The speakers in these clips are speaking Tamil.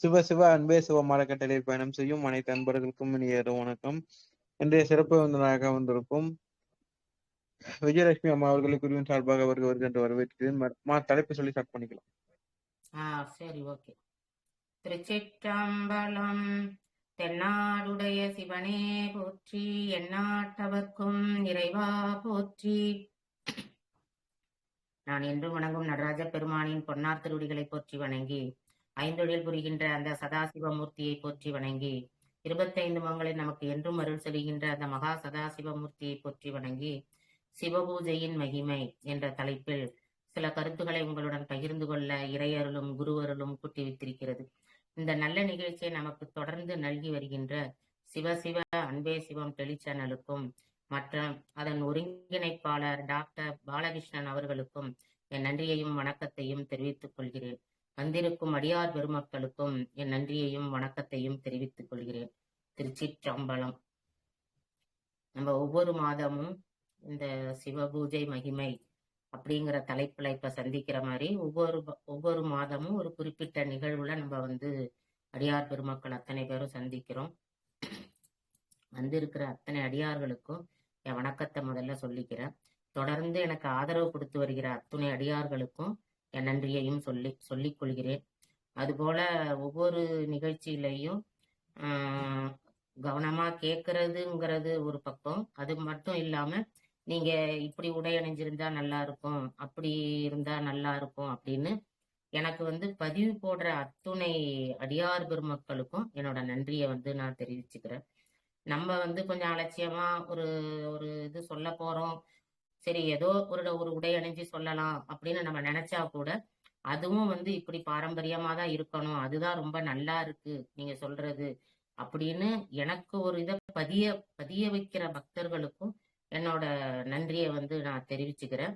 சிவ சிவ அன்பே சிவ கட்டளையில் பயணம் செய்யும் அனைத்து அன்பர்களுக்கும் இனிய வணக்கம். இன்றைய சிறப்பு விருந்தினராக வந்திருக்கும் விஜயலட்சுமி அம்மா அவர்களை குருவின் சார்பாக வருகிறது என்று வரவேற்கிறேன். தலைப்பு சொல்லி ஸ்டார்ட் பண்ணிக்கலாம். சரி, ஓகே. திருச்சிற்றம்பலம். தென்னாடுடைய சிவனே போற்றி, எந்நாட்டவர்க்கும் இறைவா போற்றி. நான் என்றும் வணங்கும் நடராஜ பெருமானின் பொன்னார் திருவடிகளை போற்றி வணங்கி, ஐந்தொழில் புரிகின்ற அந்த சதாசிவமூர்த்தியை போற்றி வணங்கி, 25 முகங்களில் நமக்கு என்றும் அருள் செல்கின்ற அந்த மகா சதாசிவமூர்த்தியை போற்றி வணங்கி, சிவபூஜையின் மகிமை என்ற தலைப்பில் சில கருத்துக்களை உங்களுடன் பகிர்ந்து கொள்ள இறையருளும் குருவருளும் கூட்டி வைத்திருக்கிறது. இந்த நல்ல நிகழ்ச்சியை நமக்கு தொடர்ந்து நல்கி வருகின்ற சிவசிவ அன்பே சிவம் டெலிசேனலுக்கும் மற்றும் அதன் ஒருங்கிணைப்பாளர் டாக்டர் பாலகிருஷ்ணன் அவர்களுக்கும் என் நன்றியையும் வணக்கத்தையும் தெரிவித்துக் கொள்கிறேன். வந்திருக்கும் அடியார் பெருமக்களுக்கும் என் நன்றியையும் வணக்கத்தையும் தெரிவித்துக் கொள்கிறேன். திருச்சிற்றம்பலம். நம்ம ஒவ்வொரு மாதமும் இந்த சிவபூஜை மகிமை அப்படிங்கிற தலைப்புல இப்ப சந்திக்கிற மாதிரி ஒவ்வொரு மாதமும் ஒரு குறிப்பிட்ட நிகழ்வுல நம்ம அடியார் பெருமக்கள் அத்தனை பேரும் சந்திக்கிறோம். வந்திருக்கிற அத்தனை அடியார்களுக்கும் என் வணக்கத்தை முதல்ல சொல்லிக்கிறேன். தொடர்ந்து எனக்கு ஆதரவு கொடுத்து வருகிற அத்துணை அடியார்களுக்கும் என் நன்றியையும் சொல்லிக் கொள்கிறேன். அதுபோல ஒவ்வொரு நிகழ்ச்சியிலையும் கவனமா கேட்கறதுங்கிறது ஒரு பக்கம், அது மட்டும் இல்லாம நீங்க இப்படி உடை அணிஞ்சிருந்தா நல்லா இருக்கும், அப்படி இருந்தா நல்லா இருக்கும் அப்படின்னு எனக்கு பதிவு போடுற அத்துணை அடியார் பெருமக்களுக்கும் என்னோட நன்றியை நான் தெரிவிச்சுக்கிறேன். நம்ம கொஞ்சம் அலட்சியமா ஒரு ஒரு இது சொல்ல போறோம், சரி ஏதோ ஒரு உடை அணிஞ்சு சொல்லலாம் அப்படின்னு நம்ம நினைச்சா கூட அதுவும் இப்படி பாரம்பரியமா தான் இருக்கணும், அதுதான் ரொம்ப நல்லா இருக்கு நீங்க சொல்றது அப்படின்னு எனக்கு ஒரு இதை பதிய வைக்கிற பக்தர்களுக்கும் என்னோட நன்றியை நான் தெரிவிச்சுக்கிறேன்.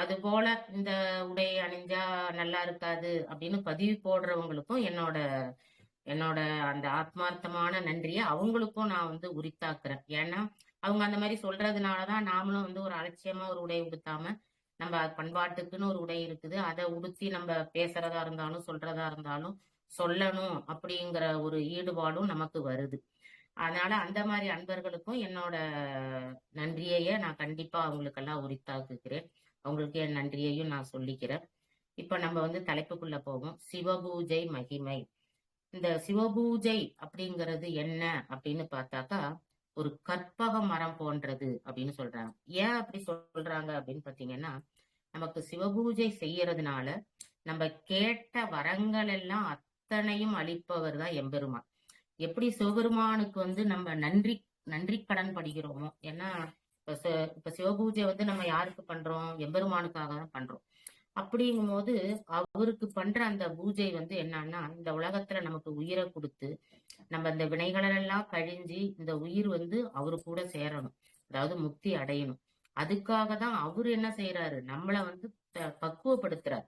அது போல இந்த உடை அணிஞ்சா நல்லா இருக்காது அப்படின்னு பதிவு போடுறவங்களுக்கும் என்னோட அந்த ஆத்மார்த்தமான நன்றியை அவங்களுக்கும் நான் உரித்தாக்குறேன். ஏன்னா அவங்க அந்த மாதிரி சொல்றதுனாலதான் நாமளும் ஒரு அலட்சியமா ஒரு உடை உடுத்தாம நம்ம பண்பாட்டுக்குன்னு ஒரு உடை இருக்குது, அதை உடுத்தி நம்ம பேசுறதா இருந்தாலும் சொல்றதா இருந்தாலும் சொல்லணும் அப்படிங்கிற ஒரு ஈடுபாடும் நமக்கு வருது. அதனால அந்த மாதிரி அன்பர்களுக்கும் என்னோட நன்றியையே நான் கண்டிப்பா அவங்களுக்கெல்லாம் உரித்தாக்குகிறேன். அவங்களுக்கு என் நன்றியையும் நான் சொல்லிக்கிறேன். இப்ப நம்ம தலைப்புக்குள்ள போவோம். சிவபூஜை மகிமை. இந்த சிவபூஜை அப்படிங்கிறது என்ன அப்படின்னு பார்த்தாக்கா, ஒரு கற்பக மரம் போன்றது அப்படின்னு சொல்றாங்க. ஏன் அப்படி சொல்றாங்க அப்படின்னு பாத்தீங்கன்னா, நமக்கு சிவபூஜை செய்யறதுனால நம்ம கேட்ட வரங்கள் எல்லாம் அத்தனையும் அளிப்பவர் தான் எம்பெருமான். எப்படி சிவபெருமானுக்கு நம்ம நன்றி கடன் படுகிறோமோ, ஏன்னா இப்ப சிவபூஜை நம்ம யாருக்கு பண்றோம்? எம்பெருமானுக்காக தான் பண்றோம். அப்படிங்கும் போது அவருக்கு பண்ற அந்த பூஜை என்னன்னா, இந்த உலகத்துல நமக்கு உயிரை கொடுத்து நம்ம இந்த வினைகளெல்லாம் கழிஞ்சு இந்த உயிர் அவரு கூட சேரணும், அதாவது முக்தி அடையணும். அதுக்காக தான் அவரு என்ன செய்யறாரு, நம்மள பக்குவப்படுத்துறாரு.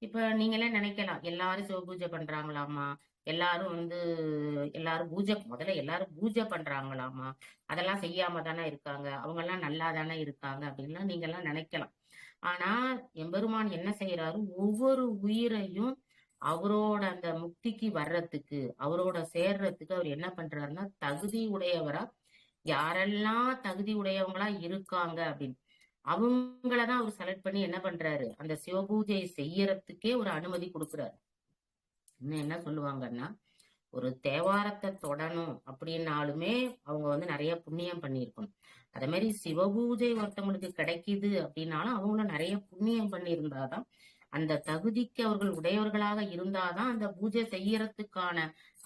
இப்ப நீங்களே நினைக்கலாம், எல்லாரும் சிவபூஜை பண்றாங்களாமா, எல்லாரும் எல்லாரும் முதல்ல எல்லாரும் பூஜை பண்றாங்களாமா, அதெல்லாம் செய்யாம தானே இருக்காங்க, அவங்க எல்லாம் நல்லா தானே இருக்காங்க அப்படின்லாம் நீங்க எல்லாம் நினைக்கலாம். ஆனா எம்பெருமான் என்ன செய்யறாரு, ஒவ்வொரு உயிரையும் அவரோட அந்த முக்திக்கு வர்றதுக்கு, அவரோட சேர்றதுக்கு அவர் என்ன பண்றாருன்னா, தகுதி உடையவரா யாரெல்லாம் தகுதி உடையவங்களா இருக்காங்க அப்படின்னு அவங்களதான் அவர் செலக்ட் பண்ணி என்ன பண்றாரு, அந்த சிவபூஜையை செய்யறதுக்கே ஒரு அனுமதி கொடுக்குறாரு. இன்னும் என்ன சொல்லுவாங்கன்னா, ஒரு தேவாரத்தை தொடணும் அப்படின்னாலுமே அவங்க நிறைய புண்ணியம் பண்ணியிருக்கணும். அதே மாதிரி சிவபூஜை ஒருத்தவங்களுக்கு கிடைக்குது அப்படின்னாலும் அவங்களும் நிறைய புண்ணியம் பண்ணியிருந்தாதான், அந்த தகுதிக்கு அவர்கள் உடையவர்களாக இருந்தாதான் அந்த பூஜை செய்யறதுக்கான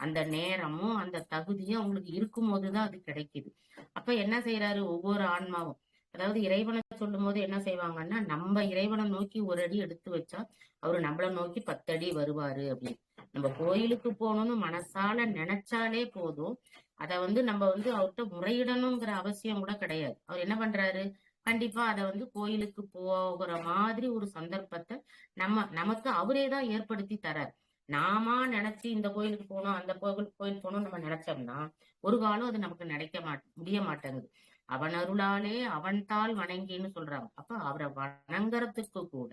அந்த நேரமும் அந்த தகுதியும் அவங்களுக்கு இருக்கும் போதுதான் அது கிடைக்குது. அப்ப என்ன செய்யறாரு, ஒவ்வொரு ஆன்மாவும், அதாவது இறைவனை சொல்லும் போது என்ன செய்வாங்கன்னா, நம்ம இறைவனை நோக்கி ஒரு அடி எடுத்து வச்சா அவரு நம்மளை நோக்கி 10 அடி வருவாரு அப்படின்னு. நம்ம கோயிலுக்கு போகணும்னு மனசால நினைச்சாலே போதும், அத நம்ம அவர்கிட்ட முறையிடணுங்கிற அவசியம் கூட கிடையாது. அவர் என்ன பண்றாரு, கண்டிப்பா அத கோயிலுக்கு போகிற மாதிரி ஒரு சந்தர்ப்பத்தை நமக்கு அவரே தான் ஏற்படுத்தி தரார். நாம நினைச்சு இந்த கோயிலுக்கு போகணும் அந்த கோயில் போகணும் நம்ம நினைச்சோம்னா ஒரு காலம் அது நமக்கு முடிய மாட்டேங்குது. அவன் அருளாலே அவன் தாள் வணங்கின்னு சொல்றாங்க. அப்ப அவரை வணங்குறதுக்கு கூட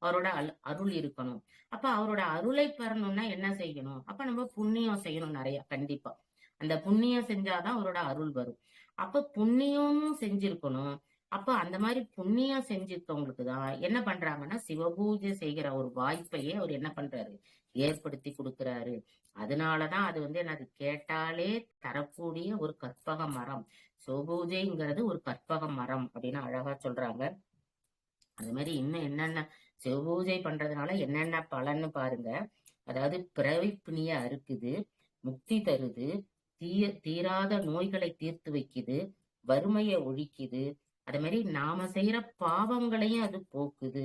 அவரோட அருள் இருக்கணும். அப்ப அவரோட அருளை பெறணும்னா என்ன செய்யணும்? அப்ப நம்ம புண்ணியம் செய்யணும் நிறைய, கண்டிப்பா. அந்த புண்ணியம் செஞ்சாதான் அவரோட அருள் வரும். அப்ப புண்ணியமும் செஞ்சிருக்கணும். அப்ப அந்த மாதிரி புண்ணியம் செஞ்சிருக்கவங்களுக்கு தான் என்ன பண்றாங்கன்னா சிவபூஜை செய்கிற ஒரு வாய்ப்பையே அவர் என்ன பண்றாரு, ஏற்படுத்தி கொடுக்கிறாரு. அதனாலதான் அது என்னது, கேட்டாலே தரக்கூடிய ஒரு கற்பக மரம். சிவபூஜைங்கிறது ஒரு கற்பக மரம் அப்படின்னு அழகா சொல்றாங்க. அது மாதிரி இன்னும் என்னென்ன சிவபூஜை பண்றதுனால என்னென்ன பலன்னு பாருங்க. அதாவது பிறவி பிணிய அறுக்குது, முக்தி தருது, தீராத நோய்களை தீர்த்து வைக்குது, வறுமையை ஒழிக்குது. அது மாதிரி நாம செய்யற பாவங்களையும் அது போக்குது.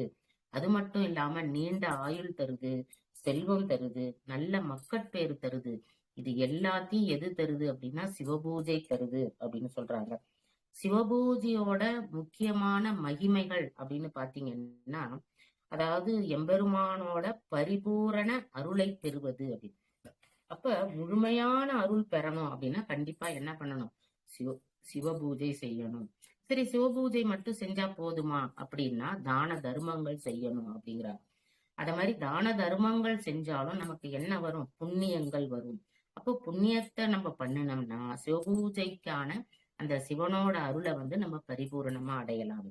அது மட்டும் இல்லாம நீண்ட ஆயுள் தருது, செல்வம் தருது, நல்ல மக்கட்பேறு தருது. இது எல்லாத்தையும் எது தருது அப்படின்னா சிவபூஜை தருது அப்படின்னு சொல்றாங்க. சிவபூஜையோட முக்கியமான மகிமைகள் அப்படின்னு பாத்தீங்கன்னா, அதாவது எம்பெருமானோட பரிபூரண அருளை பெறுவது அப்படின்னு. அப்ப முழுமையான அருள் பெறணும் அப்படின்னா கண்டிப்பா என்ன பண்ணணும், சிவபூஜை செய்யணும். சரி, சிவபூஜை மட்டும் செஞ்சா போதுமா அப்படின்னா தான தர்மங்கள் செய்யணும் அப்படிங்கிறாங்க. அத மாதிரி தான தர்மங்கள் செஞ்சாலும் நமக்கு என்ன வரும், புண்ணியங்கள் வரும். அப்போ புண்ணியத்தை நம்ம பண்ணினோம்னா சிவபூஜைக்கான அந்த சிவனோட அருளை நம்ம பரிபூரணமா அடையலாம்.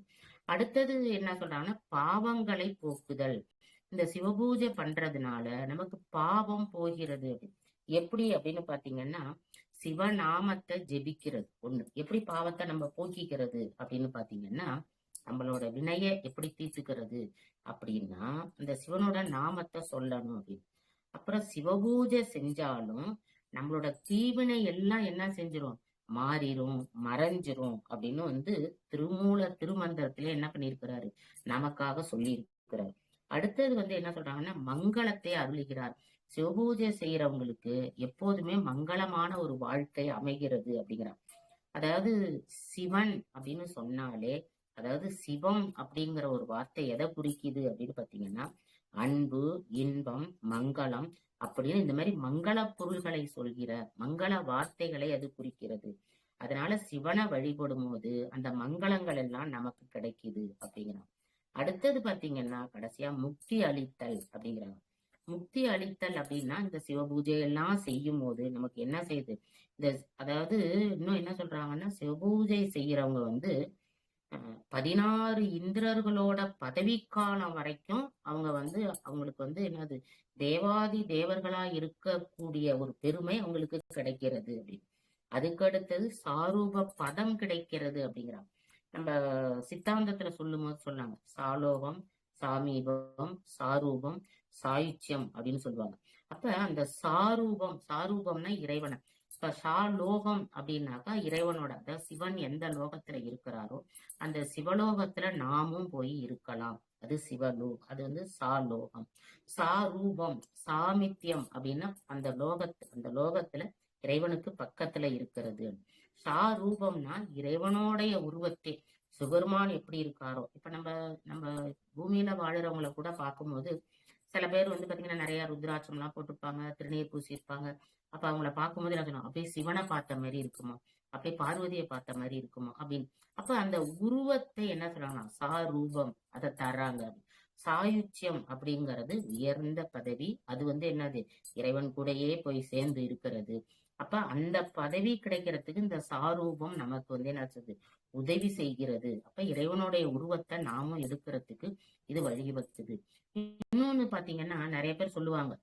அடுத்தது என்ன சொல்றாங்கன்னா பாவங்களை போக்குதல். இந்த சிவபூஜை பண்றதுனால நமக்கு பாவம் போகிறது. எப்படி அப்படின்னு பாத்தீங்கன்னா சிவநாமத்தை ஜெபிக்கிறது ஒண்ணு. எப்படி பாவத்தை நம்ம போக்கிக்கிறது அப்படின்னு பாத்தீங்கன்னா, நம்மளோட வினைய எப்படி தீர்த்துக்கிறது அப்படின்னா அந்த சிவனோட நாமத்தை சொல்லணும் அப்படின்னு. அப்புறம் சிவபூஜை செஞ்சாலும் நம்மளோட தீவினை எல்லாம் என்ன செஞ்சிரும், மாறிடும், மறைஞ்சிரும் அப்படின்னு திருமந்திரத்திலே என்ன பண்ணிருக்கிறாரு, நமக்காக சொல்லி இருக்கிறார். அடுத்தது என்ன சொல்றாங்கன்னா மங்களத்தை அருளுகிறார். சிவபூஜை செய்யறவங்களுக்கு எப்போதுமே மங்களமான ஒரு வாழ்க்கை அமைகிறது அப்படிங்கிறார். அதாவது சிவன் அப்படின்னு சொன்னாலே, அதாவது சிவம் அப்படிங்கிற ஒரு வார்த்தை எதை குறிக்குது அப்படின்னு பாத்தீங்கன்னா அன்பு, இன்பம், மங்களம் அப்படின்னு இந்த மாதிரி மங்கள பொருள்களை சொல்கிற மங்கள வார்த்தைகளை அது குறிக்கிறது. அதனால சிவனை வழிபடும் போது அந்த மங்களங்கள் எல்லாம் நமக்கு கிடைக்குது அப்படிங்கிறாங்க. அடுத்தது பாத்தீங்கன்னா கடைசியா முக்தி அளித்தல் அப்படிங்கிறாங்க. முக்தி அளித்தல் அப்படின்னா இந்த சிவபூஜையெல்லாம் செய்யும் போது நமக்கு என்ன செய்யுது, அதாவது இன்னும் என்ன சொல்றாங்கன்னா சிவபூஜை செய்யறவங்க 16 இந்திரர்களோட பதவிக்காலம் வரைக்கும் அவங்க அவங்களுக்கு என்னது தேவாதி தேவர்களா இருக்கக்கூடிய ஒரு பெருமை அவங்களுக்கு கிடைக்கிறது அப்படின்னு. அதுக்கு அடுத்தது சாரூப பதம் கிடைக்கிறது அப்படிங்கிறாங்க. நம்ம சித்தாந்தத்துல சொல்லும் போது சொன்னாங்க சாலோகம், சாமீபம், சாரூபம், சாயுச்சியம் அப்படின்னு சொல்லுவாங்க. அப்ப அந்த சாரூபம்னா இறைவனை, இப்ப சாலோகம் அப்படின்னாக்கா இறைவனோட, அதாவது சிவன் எந்த லோகத்துல இருக்கிறாரோ அந்த சிவலோகத்துல நாமும் போய் இருக்கலாம். அது அது சாலோகம். சாரூபம், சாமித்தியம் அப்படின்னா அந்த லோகத்துல இறைவனுக்கு பக்கத்துல இருக்கிறது. சாரூபம்னா இறைவனோடைய உருவத்தை, சிவபெருமான் எப்படி இருக்காரோ. இப்ப நம்ம பூமியில வாழுறவங்களை கூட பார்க்கும்போது சில பேர் பாத்தீங்கன்னா நிறைய ருத்ராட்சம் எல்லாம் போட்டிருப்பாங்க, திருநீர் பூசி இருப்பாங்க. அப்ப அவங்கள பார்க்கும்போது என்ன சொன்னோம், அப்படியே சிவனை பார்த்த மாதிரி இருக்குமா, அப்படியே பார்வதியை பார்த்த மாதிரி இருக்குமா அப்படின்னு. அப்ப அந்த உருவத்தை என்ன சொல்றாங்கன்னா சாரூபம் அதை தர்றாங்க. சாயுச்சியம் அப்படிங்கிறது உயர்ந்த பதவி. அது என்னது, இறைவன் கூடயே போய் சேர்ந்து இருக்கிறது. அப்ப அந்த பதவி கிடைக்கிறதுக்கு இந்த சாரூபம் நமக்கு என்ன செய்யுது, உதவி செய்கிறது. அப்ப இறைவனுடைய உருவத்தை நாமும் எடுக்கிறதுக்கு இது வழிவகுக்குது. இன்னொன்னு பாத்தீங்கன்னா நிறைய பேர் சொல்லுவாங்க,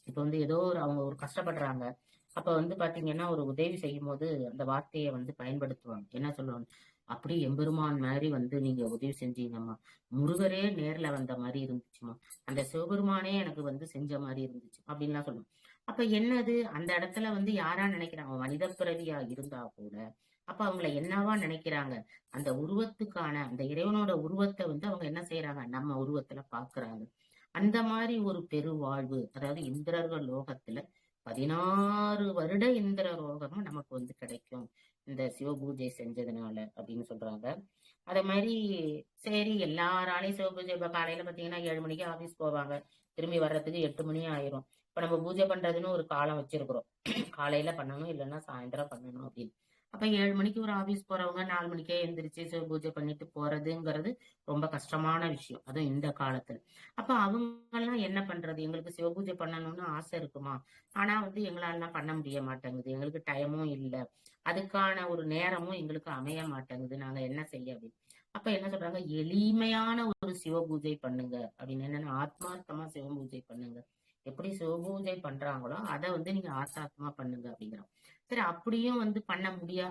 இப்ப ஏதோ அவங்க ஒரு கஷ்டப்படுறாங்க. அப்ப பாத்தீங்கன்னா ஒரு உதவி செய்யும் போது அந்த வார்த்தையை பயன்படுத்துவாங்க. என்ன சொல்லுவாங்க, அப்படி எம்பெருமான் மாதிரி நீங்க உதவி செஞ்சீங்கம்மா, முருகரே நேர்ல வந்த மாதிரி இருந்துச்சுமா, அந்த சிவபெருமானே எனக்கு செஞ்ச மாதிரி இருந்துச்சு அப்படின்லாம் சொல்லுவாங்க. அப்ப என்னது, அந்த இடத்துல யாரா நினைக்கிறாங்க, மனித பிறவியா இருந்தா கூட அப்ப அவங்களை என்னவா நினைக்கிறாங்க, அந்த உருவத்துக்கான அந்த இறைவனோட உருவத்தை அவங்க என்ன செய்யறாங்க, நம்ம உருவத்துல பாக்குறாங்க. அந்த மாதிரி ஒரு பெருவாழ்வு, அதாவது இந்திரர்கள் லோகத்துல 16 வருட இந்திர லோகமும் நமக்கு கிடைக்கும் இந்த சிவபூஜை செஞ்சதுனால அப்படின்னு சொல்றாங்க. அதே மாதிரி சரி எல்லாராலையும் சிவபூஜை, இப்ப காலையில பாத்தீங்கன்னா 7 மணிக்கு ஆபீஸ் போவாங்க, திரும்பி வர்றதுக்கு 8 மணி ஆயிரும். இப்ப நம்ம பூஜை பண்றதுன்னு ஒரு காலம் வச்சிருக்கிறோம், காலையில பண்ணணும் இல்லைன்னா சாயந்தரம் பண்ணணும் அப்படின்னு. அப்ப 7 மணிக்கு ஒரு ஆபீஸ் போறவங்க 4 மணிக்கே எந்திரிச்சு சிவ பூஜை பண்ணிட்டு போறதுங்கிறது ரொம்ப கஷ்டமான விஷயம், அதுவும் இந்த காலத்துல. அப்ப அவங்க எல்லாம் என்ன பண்றது? எங்களுக்கு சிவ பூஜை பண்ணணும்னு ஆசை இருக்குமா, ஆனா வந்து எங்களால பண்ண முடிய மாட்டேங்குது, எங்களுக்கு டைமும் இல்ல, அதுக்கான ஒரு நேரமும் எங்களுக்கு அமைய மாட்டேங்குது, நாங்க என்ன செய்ய அப்படின்னு. அப்ப என்ன சொல்றாங்க, எளிமையான ஒரு சிவ பூஜை பண்ணுங்க அப்படின்னு. என்னன்னா, ஆத்மார்த்தமா சிவ பூஜை பண்ணுங்க. எப்படி சிவ பூஜை பண்றாங்களோ அதை வந்து நீங்க ஆத்மார்த்தமா பண்ணுங்க அப்படிங்கிறோம். சரி, அப்படியும் வந்து பண்ண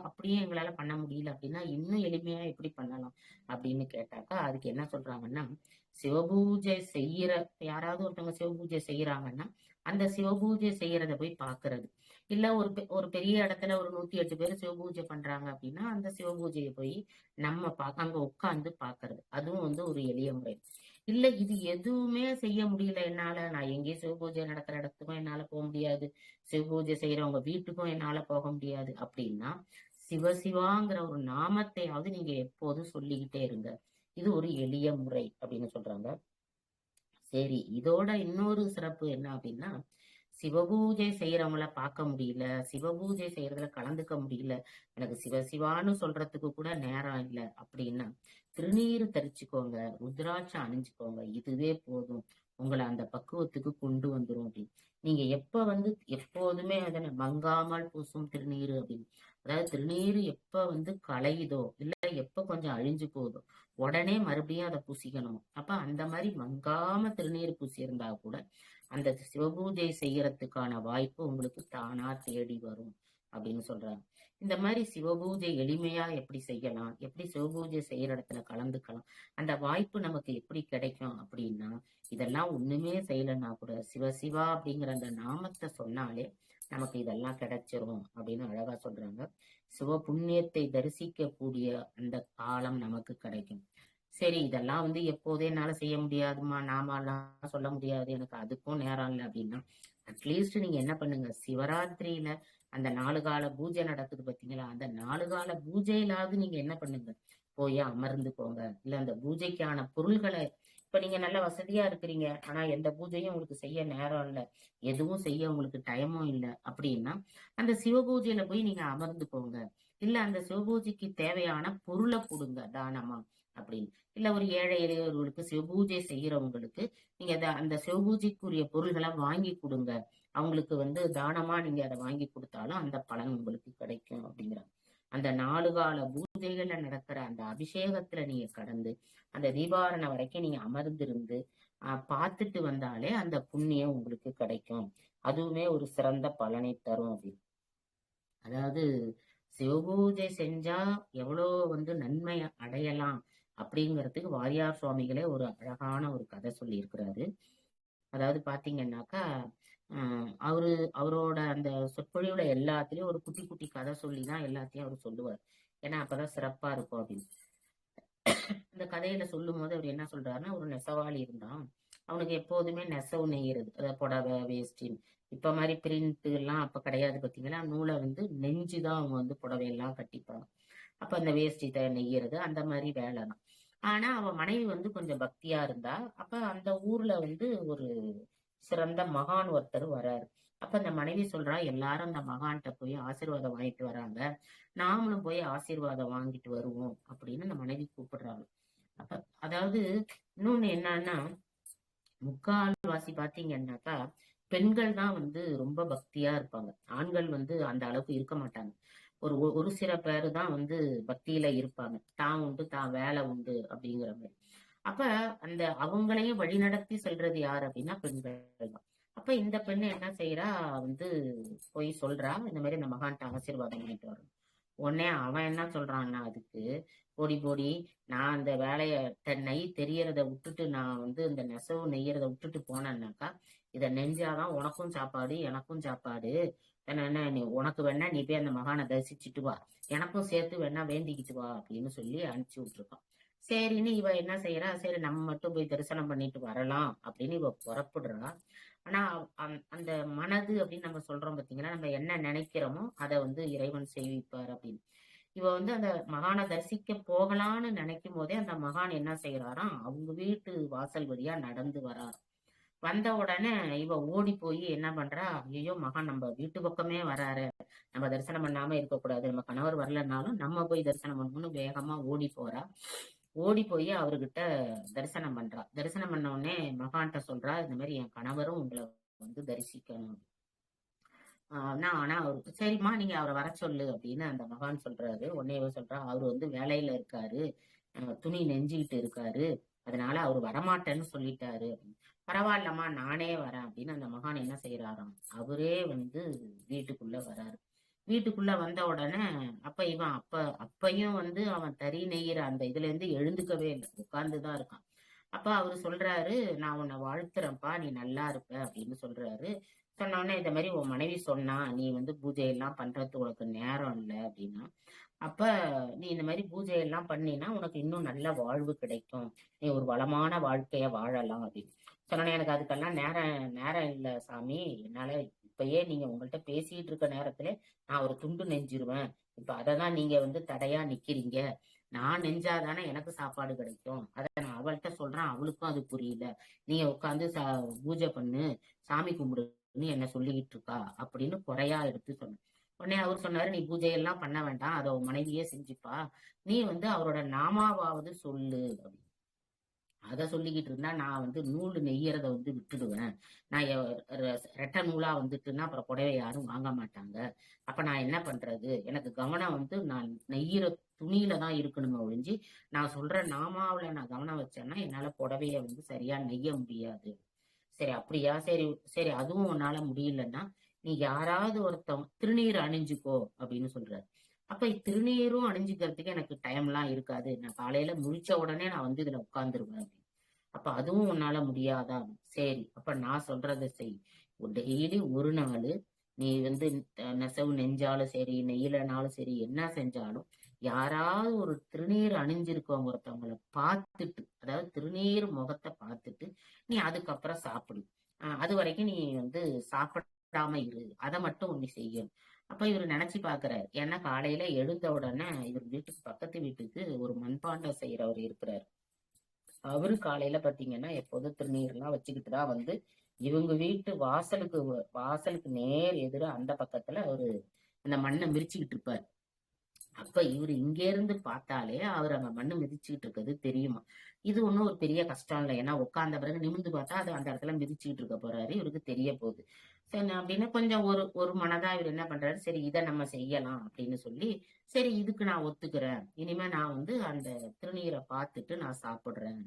அப்படியும் எங்களால பண்ண முடியல அப்படின்னா இன்னும் எளிமையா எப்படி பண்ணலாம் அப்படின்னு கேட்டாக்கா, அதுக்கு என்ன சொல்றாங்கன்னா, சிவபூஜை செய்யற யாராவது ஒருத்தவங்க சிவபூஜை செய்யறாங்கன்னா அந்த சிவபூஜை செய்யறத போய் பாக்குறது. இல்ல ஒரு பெரிய இடத்துல ஒரு 108 பேர் சிவபூஜை பண்றாங்க அப்படின்னா அந்த சிவபூஜையை போய் நம்ம அங்க உட்கார்ந்து பாக்குறது. அதுவும் வந்து ஒரு எளிய முறை. இல்ல இது எதுவுமே செய்ய முடியல என்னால, நான் எங்கேயும் சிவபூஜை நடக்கிற இடத்துக்கும் என்னால போக முடியாது, சிவபூஜை செய்யறவங்க வீட்டுக்கும் என்னால போக முடியாது அப்படின்னா, சிவசிவாங்கிற ஒரு நாமத்தையாவது நீங்க எப்போதும் சொல்லிக்கிட்டே இருங்க. இது ஒரு எளிய முறை அப்படின்னு சொல்றாங்க. சரி, இதோட இன்னொரு சிறப்பு என்ன அப்படின்னா, சிவபூஜை செய்யறவங்கள பார்க்க முடியல, சிவபூஜை செய்யறதுல கலந்துக்க முடியல, எனக்கு சிவசிவான்னு சொல்றதுக்கு கூட நேரம் இல்லை அப்படின்னா, திருநீறு தரிச்சுக்கோங்க, ருத்ராட்சம் அணிஞ்சுக்கோங்க, இதுவே போதும், உங்களை அந்த பக்குவத்துக்கு கொண்டு வந்துரும் அப்படின்னு. நீங்க எப்ப வந்து எப்போதுமே அதனை மங்காமல் பூசும் திருநீரு அப்படின்னு, அதாவது திருநீரு எப்ப வந்து கலையுதோ இல்ல எப்ப கொஞ்சம் அழிஞ்சு போகுதோ உடனே மறுபடியும் அதை பூசிக்கணும். அப்ப அந்த மாதிரி மங்காம திருநீர் பூசி இருந்தா கூட அந்த சிவபூஜை செய்யறதுக்கான வாய்ப்பு உங்களுக்கு தானா தேடி வரும் அப்படின்னு சொல்றாங்க. இந்த மாதிரி சிவபூஜை எளிமையா எப்படி செய்யலாம், எப்படி சிவபூஜை செய்யற இடத்துல கலந்துக்கலாம், அந்த வாய்ப்பு நமக்கு எப்படி கிடைக்கும் அப்படின்னா, இதெல்லாம் ஒண்ணுமே செய்யலைன்னா கூட சிவசிவா அப்படிங்கிற அந்த நாமத்தை சொன்னாலே நமக்கு இதெல்லாம் கிடைச்சிரும் அப்படின்னு அழகா சொல்றாங்க. சிவ புண்ணியத்தை தரிசிக்க கூடிய அந்த காலம் நமக்கு கிடைக்கும். சரி, இதெல்லாம் வந்து எப்போதே என்னால செய்ய முடியாதுமா, நாமெல்லாம் சொல்ல முடியாது, எனக்கு அதுக்கும் நேரம் இல்லை அப்படின்னா, அட்லீஸ்ட் நீங்க என்ன பண்ணுங்க, சிவராத்திரியில அந்த 4 கால பூஜை நடக்குது பாத்தீங்களா, அந்த 4 கால பூஜையிலாவது நீங்க என்ன பண்ணுங்க, போய் அமர்ந்துக்கோங்க. இல்ல அந்த பூஜைக்கான பொருள்களை, இப்ப நீங்க நல்ல வசதியா இருக்கிறீங்க ஆனா எந்த பூஜையும் உங்களுக்கு செய்ய நேரம் இல்லை, எதுவும் செய்ய உங்களுக்கு டைமும் இல்லை அப்படின்னா, அந்த சிவபூஜையில போய் நீங்க அமர்ந்துக்கோங்க. இல்ல அந்த சிவபூஜைக்கு தேவையான பொருளை கொடுங்க தானமா அப்படின்னு. இல்ல ஒரு ஏழை எளியவர்களுக்கு சிவபூஜை செய்யறவங்களுக்கு நீங்க அந்த சிவபூஜைக்குரிய பொருள்களை வாங்கி கொடுங்க, அவங்களுக்கு வந்து தானமா நீங்க அதை வாங்கி கொடுத்தாலும் அந்த பலன் உங்களுக்கு கிடைக்கும் அப்படிங்கிறாங்க. அந்த 4 கால பூஜைகள்ல நடக்கிற அந்த அபிஷேகத்துல நீங்க கடந்து அந்த தீபாரணை வரைக்கும் நீங்க அமர்ந்திருந்து பார்த்துட்டு வந்தாலே அந்த புண்ணியம் உங்களுக்கு கிடைக்கும், அதுவுமே ஒரு சிறந்த பலனை தரும் அப்படின்னு. அதாவது சிவபூஜை செஞ்சா எவ்வளோ வந்து நன்மை அடையலாம் அப்படிங்கிறதுக்கு வாரியார் சுவாமிகளே ஒரு அழகான ஒரு கதை சொல்லி இருக்கிறாரு. அதாவது பாத்தீங்கன்னாக்கா, அவரோட அந்த சொற்பொழிவுல எல்லாத்துலயும் ஒரு குட்டி குட்டி கதை சொல்லிதான் எல்லாத்தையும் அவர் சொல்லுவார். ஏன்னா அப்பதான் சிறப்பா இருக்கும் அப்படின்னு. இந்த கதையில சொல்லும் போது அவர் என்ன சொல்றாருன்னா, ஒரு நெசவாளி இருந்தான், அவனுக்கு எப்போதுமே நெசவு நெய்யறது, அதாவது புடவை வேஷ்டி, இப்ப மாதிரி பிரிண்ட் எல்லாம் அப்ப கிடையாது பாத்தீங்களா, நூலை வந்து நெஞ்சுதான் அவங்க வந்து புடவையெல்லாம் கட்டிப்பாங்க. அப்ப அந்த வேஷ்டி நெய்யறது அந்த மாதிரி வேலை தான். ஆனா அவன் மனைவி வந்து கொஞ்சம் பக்தியா இருந்தா. அப்ப அந்த ஊர்ல வந்து ஒரு சிறந்த மகான் ஒருத்தர் வராரு. அப்ப அந்த மனைவி சொல்றா, எல்லாரும் அந்த மகான்கிட்ட போய் ஆசீர்வாதம் வாங்கிட்டு வராங்க, நாமளும் போய் ஆசீர்வாதம் வாங்கிட்டு வருவோம் அப்படின்னு அந்த மனைவி கூப்பிடுறாங்க. அப்ப அதாவது இன்னொன்னு என்னன்னா, முக்கால்வாசி பாத்தீங்கன்னாக்கா பெண்கள் தான் வந்து ரொம்ப பக்தியா இருப்பாங்க, ஆண்கள் வந்து அந்த அளவுக்கு இருக்க மாட்டாங்க. ஒரு சில பேரு தான் வந்து பக்தியில இருப்பாங்க, தான் உண்டு தான் வேலை உண்டு அப்படிங்கிற மாதிரி. அப்ப அந்த அவங்களையும் வழிநடத்தி செல்றது யாரு அப்படின்னா பெண்கள் தான். அப்ப இந்த பெண்ணு என்ன செய்யறா, வந்து போய் சொல்றா, இந்த மாதிரி இந்த மகான்ட்ட ஆசீர்வாதம் பண்ணிட்டு வரணும். உடனே அவன் என்ன சொல்றான்னா, அதுக்கு போடி போடி, நான் அந்த வேலைய நெய் தெரியறத விட்டுட்டு நான் வந்து இந்த நெசவு நெய்யறத விட்டுட்டு போனேன்னாக்கா, இதை நெஞ்சாதான் உனக்கும் சாப்பாடு எனக்கும் சாப்பாடு, என்ன நீ உனக்கு வேணா நீ போய் அந்த மகானை தரிசிச்சுட்டு வா, எனக்கும் சேர்த்து வேணா வேண்டிக்கிட்டு வா அப்படின்னு சொல்லி அனுப்பிச்சு விட்டுருக்கான். சரின்னு இவ என்ன செய்யறா, சரி நம்ம மட்டும் போய் தரிசனம் பண்ணிட்டு வரலாம் அப்படின்னு இவ புறப்படுறா. ஆனா அந்த மனது அப்படின்னு நம்ம சொல்றோம் பாத்தீங்களா, நம்ம என்ன நினைக்கிறோமோ அதை வந்து இறைவன் செய்விப்பார் அப்படின்னு. இவ வந்து அந்த மகானை தரிசிக்க போகலான்னு நினைக்கும் போதே அந்த மகான் என்ன செய்யறாராம், அவங்க வீட்டு வாசல் வழியா நடந்து வரார். வந்த உடனே இவ ஓடி போய் என்ன பண்றா, ஐயோ மகான் நம்ம வீட்டு பக்கமே வராரு, நம்ம தரிசனம் பண்ணாம இருக்கக்கூடாது, நம்ம கணவர் வரலனாலும் நம்ம போய் தரிசனம் பண்ணணும்னு வேகமா ஓடி போறா. ஓடி போய் அவர்கிட்ட தரிசனம் பண்றா. தரிசனம் பண்ண உடனே மகான்கிட்ட சொல்றா, இந்த மாதிரி என் கணவரும் உங்களை வந்து தரிசிக்கணும். ஆனா அவருக்கு சரிம்மா நீங்க அவரை வர சொல்லு அப்படின்னு அந்த மகான் சொல்றாரு. உடனே இவ சொல்றா, அவரு வந்து வேலையில இருக்காரு, துணி நெஞ்சுக்கிட்டு இருக்காரு, அதனால அவர் வரமாட்டேன்னு சொல்லிட்டாரு. பரவாயில்லம்மா நானே வரேன் அப்படின்னு அந்த மகான் என்ன செய்யறாராம், அவரே வந்து வீட்டுக்குள்ள வராரு. வீட்டுக்குள்ள வந்த உடனே அப்ப இவன் அப்பையும் வந்து அவன் தறி நெய்யிற அந்த இதுல இருந்து எழுந்துக்கவே இல்லை, உட்கார்ந்துதான் இருக்கான். அப்ப அவரு சொல்றாரு, நான் உன்னை வாழ்த்துறேன்ப்பா, நீ நல்லா இருப்ப அப்படின்னு சொல்றாரு. சொன்ன உடனே இந்த மாதிரி உன் மனைவி சொன்னா, நீ வந்து பூஜை எல்லாம் பண்றதுக்கு உனக்கு நேரம் இல்லை அப்படின்னா, அப்ப நீ இந்த மாதிரி பூஜை எல்லாம் பண்ணினா உனக்கு இன்னும் நல்ல வாழ்வு கிடைக்கும், நீ ஒரு வளமான வாழ்க்கைய வாழலாம் அப்படின்னு சொன்னோன்னே, எனக்கு அதுக்கெல்லாம் நேரம் நேரம் இல்லை சாமி, என்னால இப்பயே நீங்க உங்கள்கிட்ட பேசிட்டு இருக்க நேரத்துல நான் ஒரு துண்டு நெஞ்சிருவேன், இப்ப அததான் நீங்க வந்து தடையா நிக்கிறீங்க, நான் நெஞ்சாதானே எனக்கு சாப்பாடு கிடைக்கும், அதை நான் அவள்கிட்ட சொல்றேன், அவளுக்கும் அது புரியல, நீங்க உட்காந்து பூஜை பண்ணு, சாமி கும்பிடுன்னு என்ன சொல்லிக்கிட்டு இருக்கா அப்படின்னு குறையா எடுத்து சொன்னேன். உடனே அவர் சொன்னாரு, நீ பூஜையெல்லாம் பண்ண வேண்டாம், அதை உன் மனைவியே செஞ்சுப்பா, நீ வந்து அவரோட நாமாவாவது சொல்லு அப்படின்னு. அதை சொல்லிக்கிட்டு இருந்தா நான் வந்து நூல் நெய்யறத வந்து விட்டுடுவேன், நான் ரெட்டை நூலா வந்துட்டுன்னா அப்புறம் புடவை யாரும் வாங்க மாட்டாங்க, அப்ப நான் என்ன பண்றது, எனக்கு கவனம் வந்து நான் நெய்யிற துணியில தான் இருக்கணுமே ஒழிஞ்சு நான் சொல்ற நாமாவில நான் கவனம் வச்சேன்னா என்னால புடவைய வந்து சரியா நெய்ய முடியாது. சரி அப்படியா, சரி சரி அதுவும் உன்னால முடியலன்னா நீ யாராவது ஒருத்தவங்க திருநீர் அணிஞ்சுக்கோ அப்படின்னு சொல்றாரு. அப்ப திருநீரும் அணிஞ்சுக்கிறதுக்கு எனக்கு டைம்லாம் இருக்காது, நான் காலையில முழிச்ச உடனே நான் வந்து இதுல உட்கார்ந்துருவேன் அப்படின்னு. அப்ப அதுவும் உன்னால முடியாதா, சரி அப்ப நான் சொல்றதை செய், டெய்லி ஒரு நாள் நீ வந்து நெசவு நெஞ்சாலும் சரி நெய்யலனாலும் சரி என்ன செஞ்சாலும் யாராவது ஒரு திருநீர் அணிஞ்சிருக்கவங்க ஒருத்தவங்களை பார்த்துட்டு, அதாவது திருநீர் முகத்தை பார்த்துட்டு நீ அதுக்கப்புறம் சாப்பிடு, அது வரைக்கும் நீ வந்து சாப்பிடாம இரு, அதை மட்டும் நீ செய்யணும். அப்ப இவர் நினைச்சு பாக்குறாரு, ஏன்னா காலையில எழுந்த உடனே இவர் வீட்டுக்கு பக்கத்து வீட்டுக்கு ஒரு மண்பாண்டம் செய்யறவர் இருக்கிறாரு. அவரு காலையில பாத்தீங்கன்னா எப்போதும் திருநீர் எல்லாம் வச்சுக்கிட்டுதான் வந்து இவங்க வீட்டு வாசலுக்கு நேர் எதிர அந்த பக்கத்துல அவரு அந்த மண்ணை மிரிச்சுக்கிட்டு இருப்பாரு. அப்ப இவரு இங்க இருந்து பார்த்தாலே அவர் அங்க மண்ணு மிதிச்சுக்கிட்டு இருக்கிறது தெரியுமா. இது ஒண்ணும் ஒரு பெரிய கஷ்டம் இல்லை, ஏன்னா உட்கார்ந்த பிறகு நிமிந்து பார்த்தா அது அந்த இடத்துல மிதிச்சுக்கிட்டு இருக்க போறாரு, இவருக்கு தெரிய போகுது. சரி அப்படின்னு கொஞ்சம் ஒரு ஒரு மனதா இவர் என்ன பண்றாரு, சரி இதை நம்ம செய்யலாம் அப்படின்னு சொல்லி, சரி இதுக்கு நான் ஒத்துக்கிறேன், இனிமே நான் வந்து அந்த திருநீரை பார்த்துட்டு நான் சாப்பிடுறேன்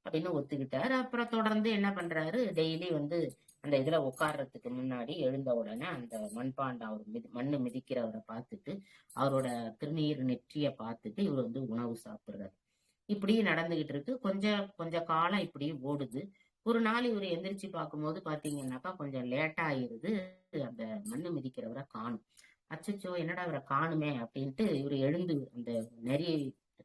அப்படின்னு ஒத்துக்கிட்டாரு. அப்புறம் தொடர்ந்து என்ன பண்றாரு, டெய்லி வந்து அந்த இதுல உட்கார்றதுக்கு முன்னாடி எழுந்த உடனே அந்த மண்பாண்டம் அவர் மண்ணு மிதிக்கிறவரை பார்த்துட்டு அவரோட திருநீர் நெற்றிய பார்த்துட்டு இவர் வந்து உணவு சாப்பிடுறாரு. இப்படி நடந்துகிட்டு இருக்கு. கொஞ்ச காலம் இப்படி ஓடுது. ஒரு நாள் இவர் எந்திரிச்சு பார்க்கும்போது பாத்தீங்கன்னாக்கா கொஞ்சம் லேட் ஆயிருது, அந்த மண்ணு மிதிக்கிறவரை காணும். அச்சச்சோ என்னடா இவரை காணுமே அப்படின்ட்டு இவர் எழுந்து அந்த நிறைய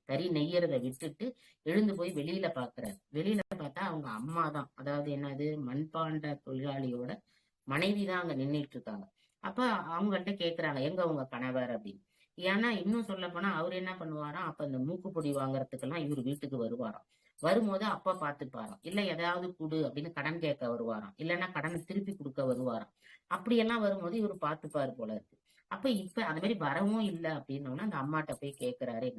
கறி நெய்யறத விட்டுட்டு எழுந்து போய் வெளியில பாக்குறாரு. வெளியில பார்த்தா அவங்க அம்மா தான், அதாவது என்னது மண்பாண்ட தொழிலாளியோட மனைவி தான் அங்க நின்றுட்டு இருக்காங்க. அப்ப அவங்கள்ட்ட கேக்குறாங்க, எங்க உங்க கணவர் அப்படின்னு. ஏன்னா இன்னும் சொல்ல போனா அவர் என்ன பண்ணுவாராம், அப்ப இந்த மூக்குப்பொடி வாங்குறதுக்கெல்லாம் இவர் வீட்டுக்கு வருவாராம். வரும்போது அப்பா பாத்துப்பாராம், இல்ல ஏதாவது குடு அப்படின்னு கடன் கேட்க வருவாராம், இல்லைன்னா கடனை திருப்பி கொடுக்க வருவாராம். அப்படியெல்லாம் வரும்போது இவர் பாத்துப்பாரு போல இருக்கு. அப்ப இப்ப அந்த மாதிரி வரவும் இல்லை அப்படின்னோன்னா அந்த அம்மாட்ட போய் கேட்கிறாரு,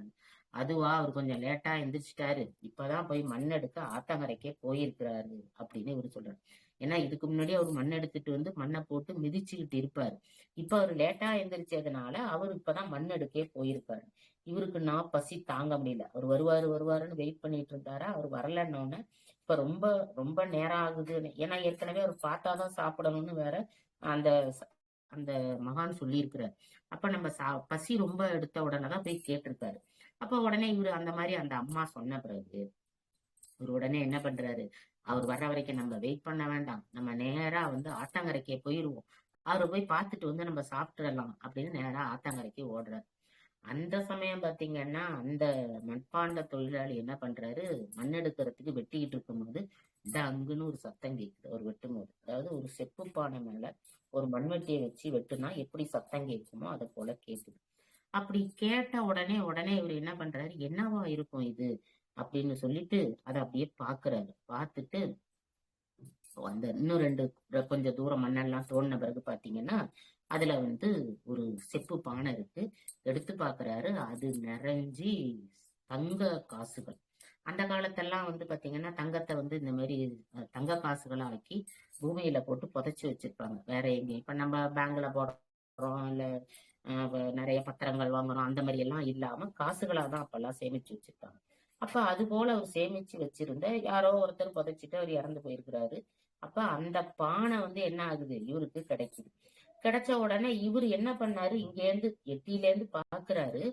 அதுவா அவர் கொஞ்சம் லேட்டா எந்திரிச்சிட்டாரு, இப்பதான் போய் மண் எடுக்க ஆத்தங்கரைக்கே போயிருக்கிறாரு அப்படின்னு இவரு சொல்றாரு. ஏன்னா இதுக்கு முன்னாடி அவர் மண் எடுத்துட்டு வந்து மண்ணை போட்டு மிதிச்சுக்கிட்டு இருப்பாரு. இப்ப அவர் லேட்டா எந்திரிச்சதுனால அவர் இப்பதான் மண் எடுக்கே போயிருக்காரு. இவருக்கு நான் பசி தாங்க முடியல, அவர் வருவாருன்னு வெயிட் பண்ணிட்டு இருந்தாரா, அவர் வரலன்னொன்னு இப்ப ரொம்ப ரொம்ப நேரம் ஆகுதுன்னு, ஏன்னா ஏற்கனவே அவர் பார்த்தாதான் சாப்பிடணும்னு வேற அந்த அந்த மகான் சொல்லி இருக்கிறார். அப்ப நம்ம பசி ரொம்ப எடுத்த உடனேதான் போய் கேட்டிருக்காரு. அப்ப உடனே இவரு அந்த மாதிரி அந்த அம்மா சொன்ன பிறகு இவர் உடனே என்ன பண்றாரு, அவர் வர்ற வரைக்கும் நம்ம வெயிட் பண்ண வேண்டாம், நம்ம நேரா வந்து ஆத்தங்கரைக்கே போயிருவோம், அவரை போய் பார்த்துட்டு வந்து நம்ம சாப்பிட்டுடலாம் அப்படின்னு நேரா ஆத்தங்கரைக்கு ஓடுறாரு. அந்த சமயம் பாத்தீங்கன்னா அந்த மண்பாண்ட தொழிலாளி என்ன பண்றாரு, மண் எடுக்கிறதுக்கு வெட்டிக்கிட்டு இருக்கும்போது அங்குன்னு ஒரு சத்தம் கேட்குது. ஒரு வெட்டும்போது, அதாவது ஒரு செப்பு பானை மேல ஒரு மண்வெட்டியை வச்சு வெட்டுனா எப்படி சத்தம் கேட்குமோ அதை போல கேட்குது. அப்படி கேட்ட உடனே இவர் என்ன பண்றாரு, என்னவா இருக்கும் இது அப்படின்னு சொல்லிட்டு அதை அப்படியே பாக்குறாரு. பார்த்துட்டு அந்த இன்னும் கொஞ்சம் தூரம் மண்ணெல்லாம் தோண்டின பிறகு பாத்தீங்கன்னா அதுல வந்து ஒரு செப்பு பானை இருக்கு. எடுத்து பாக்குறாரு, அது நிறைஞ்சி தங்க காசுகள். அந்த காலத்தெல்லாம் வந்து பாத்தீங்கன்னா தங்கத்தை வந்து இந்த மாதிரி தங்க காசுகளா ஆக்கி பூமியில போட்டு புதைச்சு வச்சிருப்பாங்க. வேற எங்கேயும் இப்ப நம்ம பேங்க்ல போடுறோம் இல்ல நிறைய பத்திரங்கள் வாங்குறோம் அந்த மாதிரி எல்லாம் இல்லாம காசுகளா தான் அப்பெல்லாம் சேமிச்சு வச்சிருப்பாங்க. அப்ப அது போல அவர் சேமிச்சு வச்சிருந்த யாரோ ஒருத்தர் புதைச்சிட்டு அவர் இறந்து போயிருக்கிறாரு. அப்ப அந்த பானை வந்து என்ன ஆகுது, இவருக்கு கிடைக்குது. கிடைச்ச உடனே இவர் என்ன பண்ணாரு, இங்க இருந்து எட்டியில இருந்து பாக்குறாரு.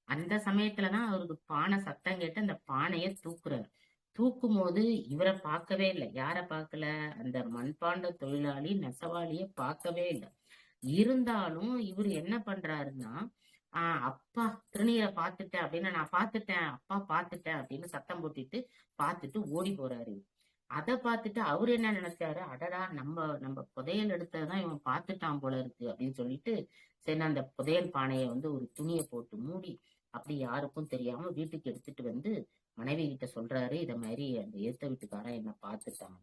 அந்த சமயத்துலதான் அவருக்கு பானை சத்தம் கேட்டு அந்த பானைய தூக்குறாரு. தூக்கும் போது இவரை பார்க்கவே இல்லை. யார பார்க்கல, அந்த மண்பாண்ட தொழிலாளி நெசவாளிய பார்க்கவே இல்லை. இருந்தாலும் இவர் என்ன பண்றாருன்னா, அப்பா திருநீரை பார்த்துட்டேன் அப்படின்னு, நான் பார்த்துட்டேன் அப்பா பார்த்துட்டேன் அப்படின்னு சத்தம் போட்டுட்டு பார்த்துட்டு ஓடி போறாரு. அதை பார்த்துட்டு அவரு என்ன நினைச்சாரு, அடடா நம்ம புதையல் எடுத்ததான் இவன் பார்த்துட்டான் போல இருக்கு அப்படின்னு சொல்லிட்டு சரி அந்த புதையல் பானையை வந்து ஒரு துணியை போட்டு மூடி அப்படி யாருக்கும் தெரியாம வீட்டுக்கு எடுத்துட்டு வந்து மனைவி கிட்ட சொல்றாரு, இத மாதிரி அந்த ஏத்த வீட்டுக்காரன் என்ன பார்த்துட்டான்.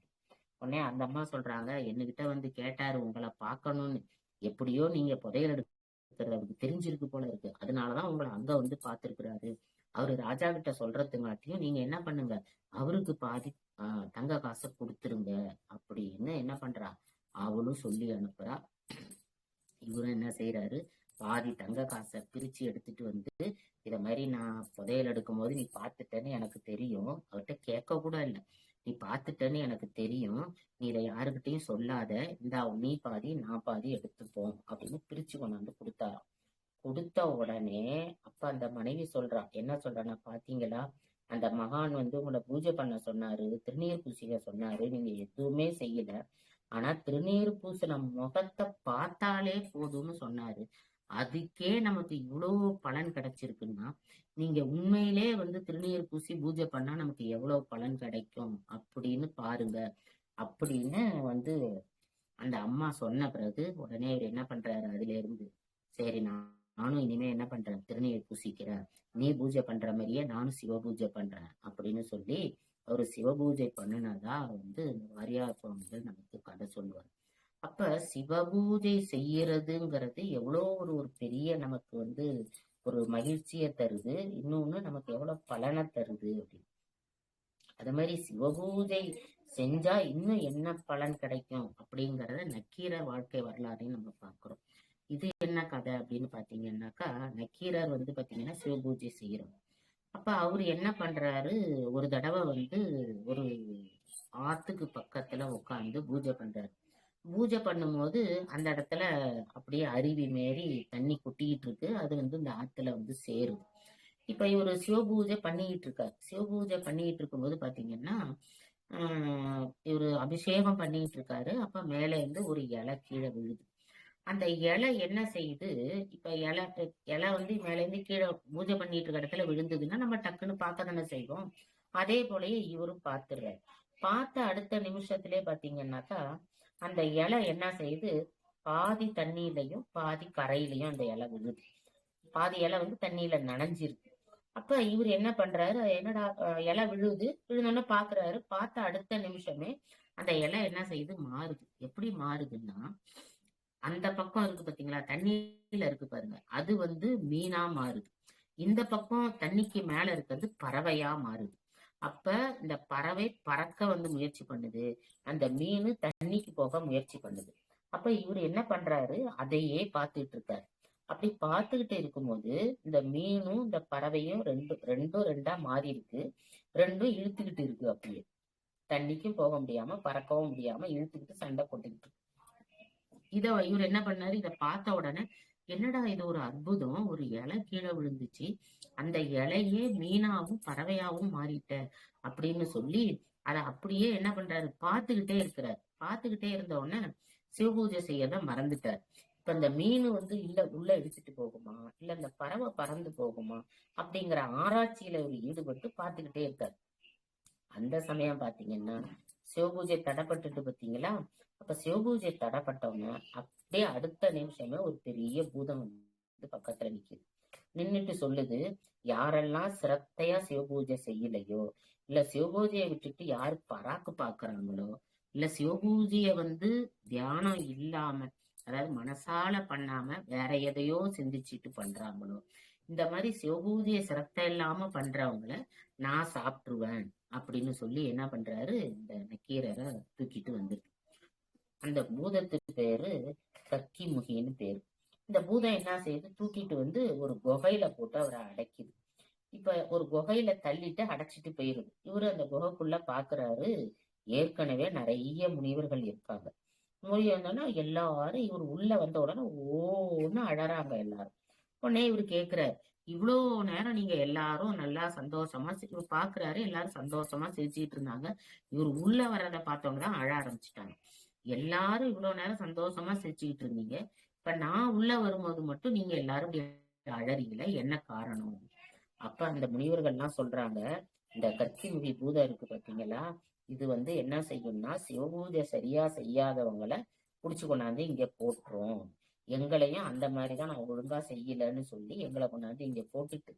உடனே அந்த அம்மா சொல்றாங்க, என்கிட்ட வந்து கேட்டாரு உங்களை பார்க்கணும்னு, எப்படியோ நீங்க புதையல் எடுக்கிறது அவருக்கு தெரிஞ்சிருக்கு போல இருக்கு, அதனாலதான் உங்களை அங்க வந்து பார்த்திருக்கிறாரு. அவரு ராஜா கிட்ட சொல்றதுங்காட்டியும் நீங்க என்ன பண்ணுங்க, அவருக்கு பாதி தங்க காசை கொடுத்துருங்க அப்படின்னு என்ன பண்றா அவளும் சொல்லி அனுப்புறா. இவரும் என்ன செய்யறாரு, பாதி தங்க காசை பிரிச்சு எடுத்துட்டு வந்து இத மாதிரி நான் புதையல் எடுக்கும் போது நீ பார்த்துட்டேன்னு எனக்கு தெரியும், அவர்கிட்ட கேட்க கூட இல்லை, நீ பார்த்துட்டேன்னு எனக்கு தெரியும், நீ இதை யாருக்கிட்டையும் சொல்லாத, இந்தா நீ பாதி நான் பாதி எடுத்துப்போம் அப்படின்னு பிரிச்சு கொண்டாந்து கொடுத்தாராம். கொடுத்த உடனே அப்ப அந்த மனைவி சொல்றா, என்ன சொல்றான்னா, பாத்தீங்களா அந்த மகான் வந்து உங்களை பூஜை பண்ண சொன்னாரு, திருநீர் பூசிக்க சொன்னாரு, நீங்க எதுவுமே செய்யல, ஆனா திருநீர் பூசின முகத்தை பார்த்தாலே போதும்னு சொன்னாரு, அதுக்கே நமக்கு இவ்வளவு பலன் கிடைச்சிருக்குன்னா நீங்க உண்மையிலே வந்து திருநீர் பூசி பூஜை பண்ணா நமக்கு எவ்வளவு பலன் கிடைக்கும் அப்படின்னு பாருங்க அப்படின்னு வந்து அந்த அம்மா சொன்ன பிறகு உடனே அவர் என்ன பண்றாரு, அதுல இருந்து சரி நானும் இனிமே என்ன பண்றேன், திருநீர் பூசிக்கிறேன், நீ பூஜை பண்ற மாதிரியே நானும் சிவ பூஜை பண்றேன் அப்படின்னு சொல்லி அவரு சிவ பூஜை பண்ணினதா வந்து வாரியார் சுவாமிகள் நமக்கு கதை சொல்லுவார். அப்ப சிவ பூஜை செய்யறதுங்கிறது எவ்வளோ ஒரு பெரிய நமக்கு வந்து ஒரு மகிழ்ச்சியை தருது, இன்னொன்னு நமக்கு எவ்வளவு பலனை தருது அப்படின்னு. அது மாதிரி சிவபூஜை செஞ்சா இன்னும் என்ன பலன் கிடைக்கும் அப்படிங்கறத நக்கீரர் வாழ்க்கை வரலாறையும் நம்ம பார்க்கிறோம். இது என்ன கதை அப்படின்னு பாத்தீங்கன்னாக்கா, நக்கீரர் வந்து பாத்தீங்கன்னா சிவபூஜை செய்யறோம். அப்ப அவரு என்ன பண்றாரு, ஒரு தடவை வந்து ஒரு ஆத்துக்கு பக்கத்துல உட்காந்து பூஜை பண்றாரு. பூஜை பண்ணும்போது அந்த இடத்துல அப்படியே அருவி மாரி தண்ணி கொட்டிக்கிட்டு இருக்கு, அது வந்து இந்த ஆத்துல வந்து சேரும். இப்ப இவரு சிவபூஜை பண்ணிக்கிட்டு இருக்காரு. சிவபூஜை பண்ணிக்கிட்டு இருக்கும்போது பாத்தீங்கன்னா இவரு அபிஷேகம் பண்ணிக்கிட்டு இருக்காரு. அப்ப மேல இருந்து ஒரு இலை கீழே விழுது. அந்த இலை என்ன செய்யுது, இப்ப இலை வந்து மேல இருந்து கீழே பூஜை பண்ணிட்டு இருக்க இடத்துல விழுந்ததுன்னா நம்ம டக்குன்னு பார்க்க தானே செய்வோம். அதே போலயே இவரும் பார்த்துடுறாரு. பார்த்த அடுத்த நிமிஷத்திலே பாத்தீங்கன்னாக்கா அந்த இலை என்ன செய்யுது, பாதி தண்ணியிலையும் பாதி கரையிலையும் அந்த இலை விழுது. பாதி இலை வந்து தண்ணியில நனைஞ்சிருக்கு. அப்ப இவர் என்ன பண்றாரு, என்னடா இலை விழுந்தோன்னு பாக்குறாரு. பார்த்த அடுத்த நிமிஷமே அந்த இலை என்ன செய்யுது, மாறுது. எப்படி மாறுதுன்னா, அந்த பக்கம் இருக்கு பாத்தீங்களா, தண்ணியில இருக்கு பாருங்க, அது வந்து மீனா மாறுது. இந்த பக்கம் தண்ணிக்கு மேல இருக்கிறது பறவையா மாறுது. அப்ப இந்த பறவை பறக்க வந்து முயற்சி பண்ணுது, அந்த மீன் தண்ணிக்கு போக முயற்சி பண்ணுது. அப்ப இவர் என்ன பண்றாரு, அதையே பார்த்துட்டு இருக்காரு. அப்படி பார்த்துக்கிட்டு இருக்கும்போது இந்த மீனும் இந்த பறவையும் ரெண்டும் ரெண்டா மாறி இருக்கு, ரெண்டும் இழுத்துக்கிட்டு இருக்கு. அப்படியே தண்ணிக்கும் போக முடியாம பறக்கவும் முடியாம இழுத்துக்கிட்டு சண்டை போட்டுக்கிட்டு. இவர் என்ன பண்ணாரு, இதை பார்த்த உடனே என்னடா இது ஒரு அற்புதம், ஒரு இலை கீழே விழுந்துச்சு, அந்த இலையே மீனாவும் பறவையாவும் மாறிட்ட அப்படின்னு சொல்லி அதை அப்படியே என்ன பண்றாரு, பார்த்துக்கிட்டே இருக்கிறார். பார்த்துக்கிட்டே இருந்த உடனே சிவபூஜை செய்யறத மறந்துட்டார். இப்ப இந்த மீன் வந்து உள்ள எடுத்துட்டு போகுமா, இல்ல இந்த பறவை பறந்து போகுமா அப்படிங்கிற ஆராய்ச்சியில ஒரு ஈடுபட்டு பார்த்துக்கிட்டே இருக்காரு. அந்த சமயம் பாத்தீங்கன்னா சிவபூஜை தடைப்பட்டுட்டு பாத்தீங்களா, அப்ப சிவபூஜை தடைப்பட்டவங்க அப்படியே அடுத்த நிமிஷமே ஒரு பெரிய பூதம் வந்து பக்கத்துல நிக்குது. நின்னுட்டு சொல்லுது, யாரெல்லாம் சிரத்தையா சிவபூஜை செய்யலையோ, இல்ல சிவபூஜையை விட்டுட்டு யாரு பராக்கு பாக்குறாங்களோ இல்ல சிவபூஜைய வந்து தியானம் இல்லாம, அதாவது மனசால பண்ணாம வேற எதையோ சிந்திச்சுட்டு பண்றாங்களோ, இந்த மாதிரி சிவபூஜைய சிரத்த இல்லாம பண்றவங்கள நான் சாப்பிட்டுருவேன் அப்படின்னு சொல்லி என்ன பண்றாரு, இந்த நக்கீரரை தூக்கிட்டு வந்துருக்கு. அந்த பூதத்துக்கு பேரு கக்கி முகின்னு பேரு. இந்த பூதம் என்ன செய்யுது, தூக்கிட்டு வந்து ஒரு குகையில போட்டு அவரை அடைக்குது. இப்ப ஒரு குகையில தள்ளிட்டு அடைச்சிட்டு போயிருது. இவரு அந்த குகைக்குள்ள பாக்குறாரு, ஏற்கனவே நிறைய முனிவர்கள் இருக்காங்க. முனிவர்னா எல்லாரும் இவர் உள்ள வந்த உடனே ஓன்னு அழறாங்க எல்லாரும். உடனே இவரு கேக்குறாரு, இவ்வளோ நேரம் நீங்க எல்லாரும் நல்லா சந்தோஷமா இவர் பாக்குறாரு, எல்லாரும் சந்தோஷமா சிரிச்சுட்டு இருந்தாங்க. இவர் உள்ள வர்றதை பார்த்தவங்க தான் அழ ஆரம்பிச்சுட்டாங்க. எல்லாரும் இவ்வளவு நேரம் சந்தோஷமா சிரிச்சுக்கிட்டு இருந்தீங்க, இப்ப நான் உள்ள வரும்போது மட்டும் நீங்க எல்லாரும் இப்படி அழறீங்களே, என்ன காரணம்? அப்ப அந்த முனிவர்கள்லாம் சொல்றாங்க, இந்த கர்த்திமுகி பூதம் இருக்கு பாத்தீங்களா, இது வந்து என்ன செய்யும்னா சிவபூஜை சரியா செய்யாதவங்களை புடிச்சு கொண்டாந்து இங்க போட்டுரும். எங்களையும் அந்த மாதிரிதான் நான் ஒழுங்கா செய்யலன்னு சொல்லி எங்களை கொண்டாந்து இங்க போட்டுட்டு,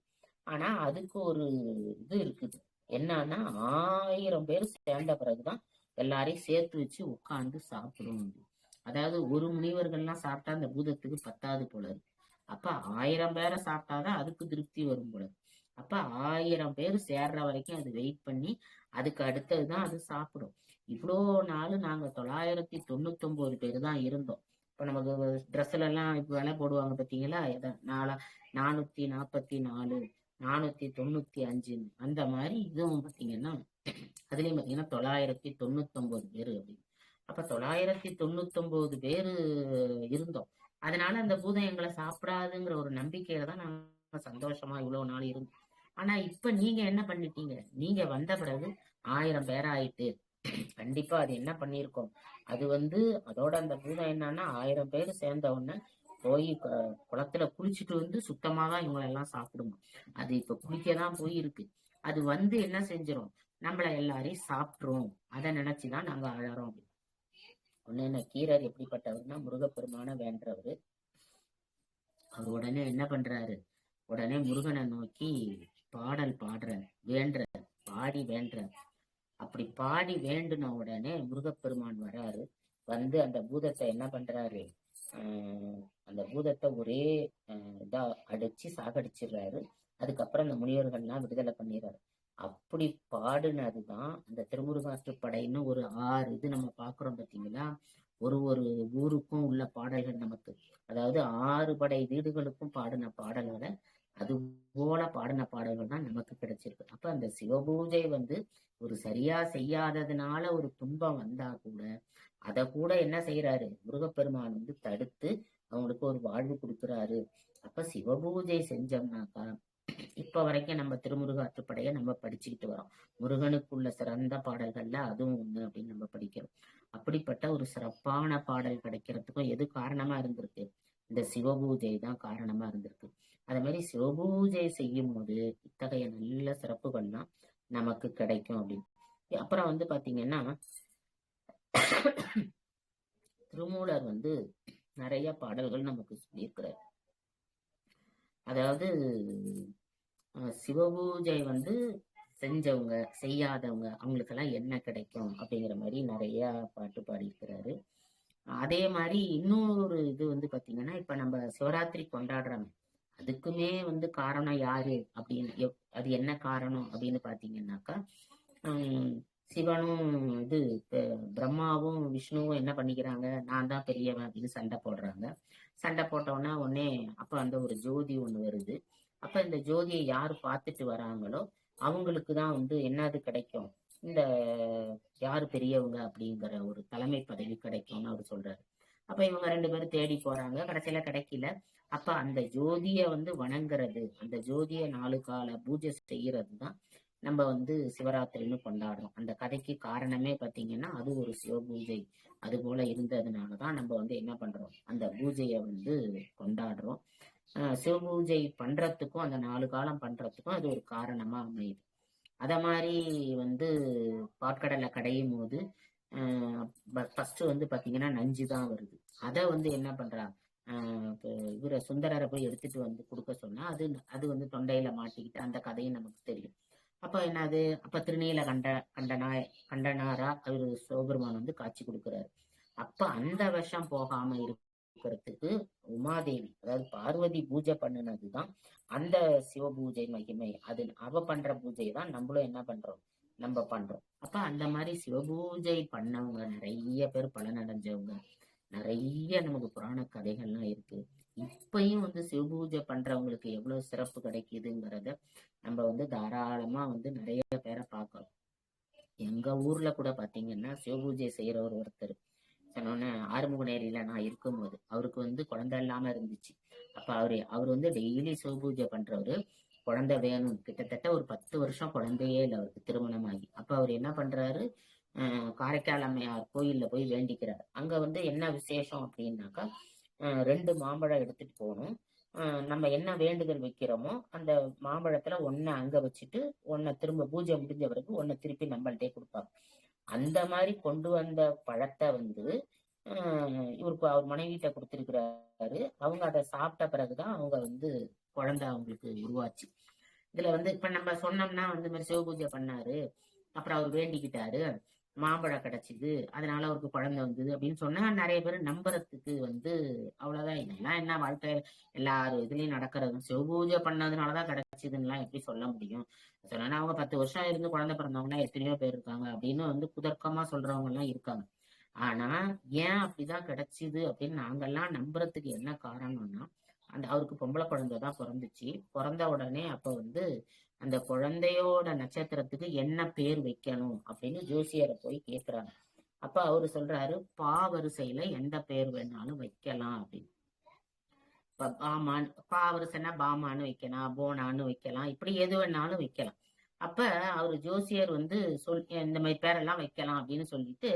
ஆனா அதுக்கு ஒரு இது இருக்குது. என்னன்னா 1000 பேர் சேர்ந்த பிறகுதான் எல்லாரையும் சேர்த்து வச்சு உட்கார்ந்து சாப்பிடும். அதாவது ஒரு முனிவர்கள்லாம் சாப்பிட்டா அந்த பூதத்துக்கு பத்தாது போல இருக்கு. அப்ப 1000 பேரை சாப்பிட்டாதான் அதுக்கு திருப்தி வரும் போல. அப்ப 1000 பேர் சேர்ற வரைக்கும் அது வெயிட் பண்ணி அதுக்கு அடுத்ததுதான் அது சாப்பிடும். இவ்வளோ நாள் நாங்க 999 பேர் தான் இருந்தோம். இப்ப நமக்கு ட்ரெஸ்ல எல்லாம் இப்ப விலை போடுவாங்க பாத்தீங்களா, 444 495 அந்த மாதிரி இதுவும் பாத்தீங்கன்னா, அதுலயும் பாத்தீங்கன்னா 999 பேரு அப்படின்னு. அப்ப 999 பேரு இருந்தோம். அதனால அந்த பூதம் எங்களை சாப்பிடாதுங்கிற ஒரு நம்பிக்கையில தான் நாங்க சந்தோஷமா இவ்வளவு நாள் இருந்தோம். ஆனா இப்ப நீங்க என்ன பண்ணிட்டீங்க, நீங்க வந்த பிறகு 1000 பேராயிட்டு. கண்டிப்பா அது என்ன பண்ணிருக்கோம், அது வந்து அதோட அந்த பூதம் என்னன்னா 1000 பேர் சேர்ந்த உடனே போய் குளத்துல குளிச்சுட்டு வந்து சுத்தமாதான் இவங்களை எல்லாம் சாப்பிடுமா. அது இப்ப குளிக்கதான் போயிருக்கு. அது வந்து என்ன செஞ்சிரும், நம்மள எல்லாரையும் சாப்பிட்டுரும். அதை நினைச்சுதான் நாங்க அழறோம். உடனே கீரர் எப்படிப்பட்டவர்னா முருகப்பெருமான வேண்டவர். அவர் உடனே என்ன பண்றாரு, உடனே முருகனை நோக்கி பாடல் பாடுறார், வேண்டுறார், பாடி வேண்டுறார். அப்படி பாடி வேண்டுன உடனே முருகப்பெருமான் வராரு. வந்து அந்த பூதத்தை என்ன பண்றாரு, அந்த பூதத்தை ஒரே இதா அடிச்சு சாகடிச்சிடுறாரு. அதுக்கப்புறம் அந்த முனிவர்கள்லாம் விடுதலை பண்ணிடுறாரு. அப்படி பாடுனதுதான் அந்த திருமுருகாற்றுப்படைன்னு ஒரு 6 இது நம்ம பாக்குறோம் பாத்தீங்களா. ஒரு ஊருக்கும் உள்ள பாடல்கள் நமக்கு, அதாவது 6 படை வீடுகளுக்கும் பாடின பாடல்களை அது போல பாடின பாடல்கள் தான் நமக்கு கிடைச்சிருக்கு. அப்ப அந்த சிவபூஜை வந்து ஒரு சரியா செய்யாததுனால ஒரு துன்பம் வந்தா கூட அத கூட என்ன செய்யறாரு, முருகப்பெருமான் வந்து தடுத்து அவங்களுக்கு ஒரு வாழ்வு கொடுக்குறாரு. அப்ப சிவபூஜை செஞ்சோம்னாக்கா, இப்ப வரைக்கும் நம்ம திருமுருகாற்றுப்படைய நம்ம படிச்சுக்கிட்டு வரோம். முருகனுக்குள்ள சிறந்த பாடல்கள்ல அதுவும் ஒண்ணு அப்படின்னு நம்ம படிக்கிறோம். அப்படிப்பட்ட ஒரு சிறப்பான பாடல் கிடைக்கிறதுக்கும் எது காரணமா இருந்திருக்கு, இந்த சிவபூஜை தான் காரணமா இருந்திருக்கு. அதே மாதிரி சிவபூஜை செய்யும் போது இத்தகைய நல்ல சிறப்புகள்லாம் நமக்கு கிடைக்கும் அப்படின்னு. அப்புறம் வந்து பாத்தீங்கன்னா, திருமூலர் வந்து நிறைய பாடல்கள் நமக்கு சொல்லியிருக்கிறார். அதாவது சிவபூஜை வந்து செஞ்சவங்க செய்யாதவங்க அவங்களுக்கெல்லாம் என்ன கிடைக்கும் அப்படிங்கிற மாதிரி நிறைய பாட்டு பாடியிருக்கிறாரு. அதே மாதிரி இன்னொரு இது வந்து பாத்தீங்கன்னா, இப்ப நம்ம சிவராத்திரி கொண்டாடுறோம், அதுக்குமே வந்து காரணம் யாரு அப்படின்னு, அது என்ன காரணம் அப்படின்னு பாத்தீங்கன்னாக்கா, சிவனும் இது பிரம்மாவும் விஷ்ணுவும் என்ன பண்ணிக்கிறாங்க, நான் தான் பெரியவன் அப்படின்னு சண்டை போடுறாங்க. சண்டை போட்டோன்னா உடனே அப்ப அந்த ஒரு ஜோதி ஒண்ணு வருது. அப்ப இந்த ஜோதியை யாரு பார்த்துட்டு வராங்களோ அவங்களுக்கு தான் வந்து என்னது கிடைக்கும், இந்த யாரு பெரியவங்க அப்படிங்கிற ஒரு தலைமை பதவி கிடைக்கும்னு அவர் சொல்றாரு. அப்ப இவங்க 2 பேரும் தேடி போறாங்க, கடைசியில கிடைக்கல. அப்ப அந்த ஜோதிய வந்து வணங்குறது, அந்த ஜோதிய 4 கால பூஜை செய்யறது தான் நம்ம வந்து சிவராத்திரின்னு கொண்டாடுறோம். அந்த கதைக்கு காரணமே பாத்தீங்கன்னா அது ஒரு சிவபூஜை அது போல இருந்ததுனாலதான் நம்ம வந்து என்ன பண்றோம், அந்த பூஜையை வந்து கொண்டாடுறோம். சிவபூஜை பண்றதுக்கும் அந்த 4 காலம் பண்றதுக்கும் அது ஒரு காரணமா அமையுது. அத மாதிரி வந்து பாற்கடலை கடையும் போது ஃபர்ஸ்ட் வந்து பாத்தீங்கன்னா நஞ்சு தான் வருது. அத வந்து என்ன பண்றா, இவர சுந்தரரை போய் எடுத்துட்டு வந்து கொடுக்க சொன்னா அது வந்து தொண்டையில மாட்டிக்கிட்டு அந்த கதையும் நமக்கு தெரியும். அப்ப என்னது, அப்ப திருநீல கண்டனாரா அவரு சிவபெருமான் வந்து காட்சி கொடுக்கிறாரு. அப்ப அந்த விஷம் போகாம இருக்கிறதுக்கு உமாதேவி, அதாவது பார்வதி பூஜை பண்ணினதுதான் அந்த சிவ பூஜை மகிமை. அது அவ பண்ற பூஜை தான் நம்மளும் என்ன பண்றோம், நம்ம பண்றோம். அப்ப அந்த மாதிரி சிவபூஜை பண்ணவங்க நிறைய பேர் பலனடைஞ்சவங்க, நிறைய நமக்கு புராண கதைகள்லாம் இருக்கு. இப்பயும் வந்து சிவபூஜை பண்றவங்களுக்கு எவ்வளவு சிறப்பு கிடைக்குதுங்கிறத நம்ம வந்து தாராளமா வந்து நிறைய பேரை பார்க்கிறோம். எங்க ஊர்ல கூட பாத்தீங்கன்னா சிவபூஜை செய்யறவர் ஒருத்தர் சொன்னோன்னே, ஆறுமுகநேரியில நான் இருக்கும்போது அவருக்கு வந்து குழந்தை இல்லாம இருந்துச்சு. அப்ப அவர் வந்து டெய்லி சிவபூஜை பண்றவரு. குழந்தை வேணும், கிட்டத்தட்ட ஒரு 10 வருஷம் குழந்தையே இல்லை அவருக்கு திருமணமாகி. அப்ப அவர் என்ன பண்றாரு, காரைக்கால் அம்மையார் கோயில்ல போய் வேண்டிக்கிறார். அங்க வந்து என்ன விசேஷம் அப்படின்னாக்கா, 2 மாம்பழம் எடுத்துட்டு போகணும். நம்ம என்ன வேண்டுதல் வைக்கிறோமோ அந்த மாம்பழத்துல ஒன்ன அங்க வச்சுட்டு ஒன்ன திரும்ப பூஜை முடிஞ்ச பிறகு ஒன்ன திருப்பி நம்மள்டே கொடுப்பாங்க. அந்த மாதிரி கொண்டு வந்த பழத்தை வந்து இவருக்கு அவர் மனைவிட்ட கொடுத்திருக்கிறாரு. அவங்க அதை சாப்பிட்ட பிறகுதான் அவங்க வந்து குழந்தை அவங்களுக்கு உருவாச்சு. இதுல வந்து இப்ப நம்ம சொன்னோம்னா வந்து மாதிரி சிவபூஜை பண்ணாரு, அப்புறம் அவர் வேண்டிக்கிட்டாரு, மாம்பழம் கிடைச்சிது, அதனால அவருக்கு குழந்தை வந்தது அப்படின்னு சொன்னா நிறைய பேர் நம்புறதுக்கு வந்து அவ்வளவுதான். இதெல்லாம் என்ன வாழ்க்கை, எல்லாரும் இதுலயும் நடக்கிறது. சிவபூஜை பண்ணதுனாலதான் கிடைச்சதுன்னா எப்படி சொல்ல முடியும்? சொன்னா அவங்க 10 வருஷம் இருந்து குழந்தை பிறந்தவங்கன்னா எத்தனையோ பேர் இருக்காங்க அப்படின்னு வந்து குதர்க்கமா சொல்றவங்க எல்லாம் இருக்காங்க. ஆனா ஏன் அப்படிதான் கிடைச்சிது அப்படின்னு நாங்கெல்லாம் நம்புறதுக்கு என்ன காரணம்னா, அவருக்கு பொம்பளை குழந்தைதான் பிறந்துச்சு. பிறந்த உடனே அப்ப வந்து அந்த குழந்தையோட நட்சத்திரத்துக்கு என்ன பேர் வைக்கணும் அப்படின்னு ஜோசியரை போய் கேக்குறாங்க. அப்ப அவரு சொல்றாரு, பா வரிசையில எந்த பேர் வேணாலும் வைக்கலாம் அப்படின்னு. பாமான், பா வரிசைன்னா பாமான்னு வைக்கலாம், போனான்னு வைக்கலாம், இப்படி எது வேணாலும் வைக்கலாம். அப்ப அவரு ஜோசியர் வந்து இந்த மாதிரி பேரெல்லாம் வைக்கலாம் அப்படின்னு சொல்லிட்டு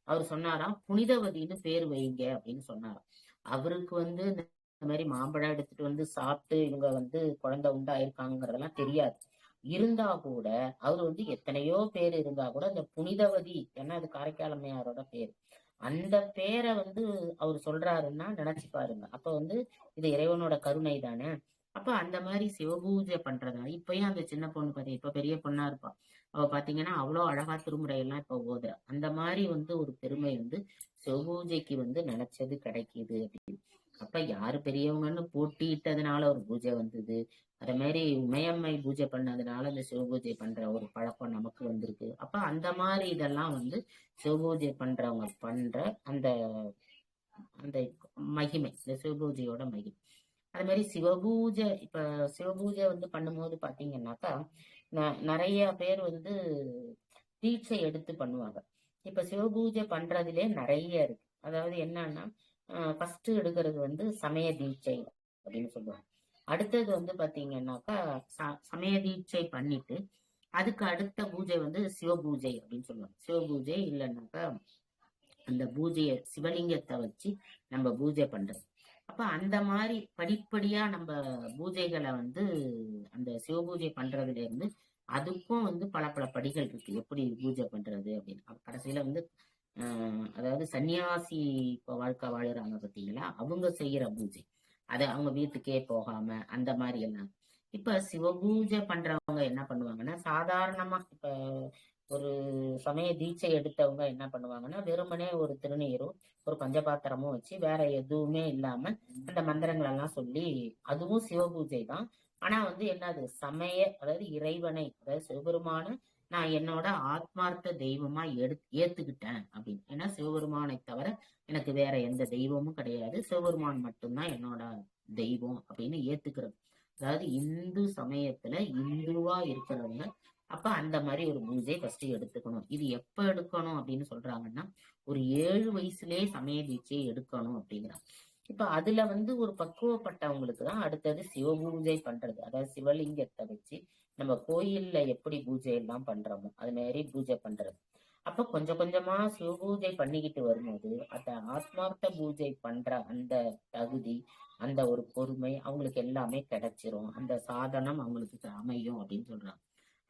அவர் சொன்னாராம், புனிதவதின்னு பேர் வைங்க அப்படின்னு சொன்னாராம். அவருக்கு வந்து இந்த மாதிரி மாம்பழம் எடுத்துட்டு வந்து சாப்பிட்டு இவங்க வந்து குழந்தை உண்டாயிருக்காங்கிறதெல்லாம் தெரியாது. இருந்தா கூட அவர் வந்து எத்தனையோ பேர் இருந்தா கூட அந்த புனிதவதி, ஏன்னா அது காரைக்கால் அம்மையாரோட பேர், அந்த பேரை வந்து அவர் சொல்றாருன்னா நினைச்சு பாருங்க. அப்ப வந்து இது இறைவனோட கருணை தானே. அப்ப அந்த மாதிரி சிவபூஜை பண்றதா இப்பயும் அந்த சின்ன பொண்ணு பாத்தீங்க, இப்ப பெரிய பொண்ணா இருப்பா, அவ பாத்தீங்கன்னா அவ்வளவு அழகா திருமுறை எல்லாம் இப்ப ஓதுறா. அந்த மாதிரி வந்து ஒரு பெருமை வந்து சிவபூஜைக்கு வந்து நினைச்சது கிடைக்குது அப்படின்னு. அப்ப யாரு பெரியவங்கன்னு போட்டியிட்டதுனால ஒரு பூஜை வந்தது. அதே மாதிரி உமையம்மை பூஜை பண்ணதுனால இந்த சிவபூஜை பண்ற ஒரு பழக்கம் நமக்கு வந்திருக்கு. அப்ப அந்த மாதிரி இதெல்லாம் வந்து சிவபூஜை பண்றவங்க பண்ற அந்த அந்த மகிமை, இந்த சிவபூஜையோட மகிமை. அது மாதிரி சிவபூஜை, இப்ப சிவபூஜை வந்து பண்ணும்போது பாத்தீங்கன்னாக்கா நிறைய பேர் வந்து தீட்சை எடுத்து பண்ணுவாங்க. இப்ப சிவபூஜை பண்றதுலே நிறைய இருக்கு. அதாவது என்னன்னா, ஃபர்ஸ்ட் எடுக்கிறது வந்து சமய தீட்சை அப்படின்னு சொல்லுவாங்க. அடுத்தது வந்து பாத்தீங்கன்னாக்கா சமய தீட்சை பண்ணிட்டு அதுக்கு அடுத்த பூஜை வந்து சிவபூஜை அப்படின்னு சொல்லுவாங்க. சிவபூஜை இல்லைன்னாக்கா அந்த பூஜையை சிவலிங்கத்தை வச்சு நம்ம பூஜை பண்றது. அப்ப அந்த மாதிரி படிப்படியா நம்ம பூஜைகளை வந்து அந்த சிவபூஜை பண்றதுல இருந்து அதுக்கும் வந்து பல பல படிகள் இருக்கு, எப்படி பூஜை பண்றது அப்படின்னு. கடைசியில வந்து அதாவது சன்னியாசி இப்ப வாழ்க்கை வாழுறாங்க பாத்தீங்களா, அவங்க செய்யற பூஜை, அதை அவங்க வீட்டுக்கே போகாம அந்த மாதிரி எல்லாம். இப்ப சிவபூஜை பண்றவங்க என்ன பண்ணுவாங்கன்னா, சாதாரணமா இப்ப ஒரு சமய தீட்சை எடுத்தவங்க என்ன பண்ணுவாங்கன்னா, வெறுமனே ஒரு திருநீரும் ஒரு பஞ்சபாத்திரமும் வச்சு வேற எதுவுமே இல்லாம அந்த மந்திரங்கள் எல்லாம் சொல்லி, அதுவும் சிவபூஜை தான். ஆனா வந்து என்னது, அதாவது இறைவனை, அதாவது சிவபெருமான நான் என்னோட ஆத்மார்த்த தெய்வமா ஏத்துக்கிட்டேன் அப்படின்னு. ஏன்னா சிவபெருமானை தவிர எனக்கு வேற எந்த தெய்வமும் கிடையாது, சிவபெருமான் மட்டும்தான் என்னோட தெய்வம் அப்படின்னு ஏத்துக்கிறது. அதாவது இந்து சமயத்துல இந்துவா இருக்கிறவங்க அப்ப அந்த மாதிரி ஒரு பூஜை ஃபர்ஸ்ட் எடுத்துக்கணும். இது எப்ப எடுக்கணும் அப்படின்னு சொல்றாங்கன்னா, ஒரு 7 வயசுலயே சமய தீட்சையை எடுக்கணும் அப்படிங்கிறாங்க. இப்ப அதுல வந்து ஒரு பக்குவப்பட்டவங்களுக்கு தான் அடுத்தது சிவபூஜை பண்றது. அதாவது சிவலிங்கத்தை வச்சு நம்ம கோயில்ல எப்படி பூஜை எல்லாம் பண்றோமோ அது மாதிரி பூஜை பண்றது. அப்ப கொஞ்சம் கொஞ்சமா சிவபூஜை பண்ணிக்கிட்டு வரும்போது அந்த ஆத்மார்த்த பூஜை பண்ற அந்த தகுதி, அந்த ஒரு பொறுமை அவங்களுக்கு எல்லாமே கிடைச்சிரும், அந்த சாதனம் அவங்களுக்கு அமையும் அப்படின்னு சொல்றாங்க.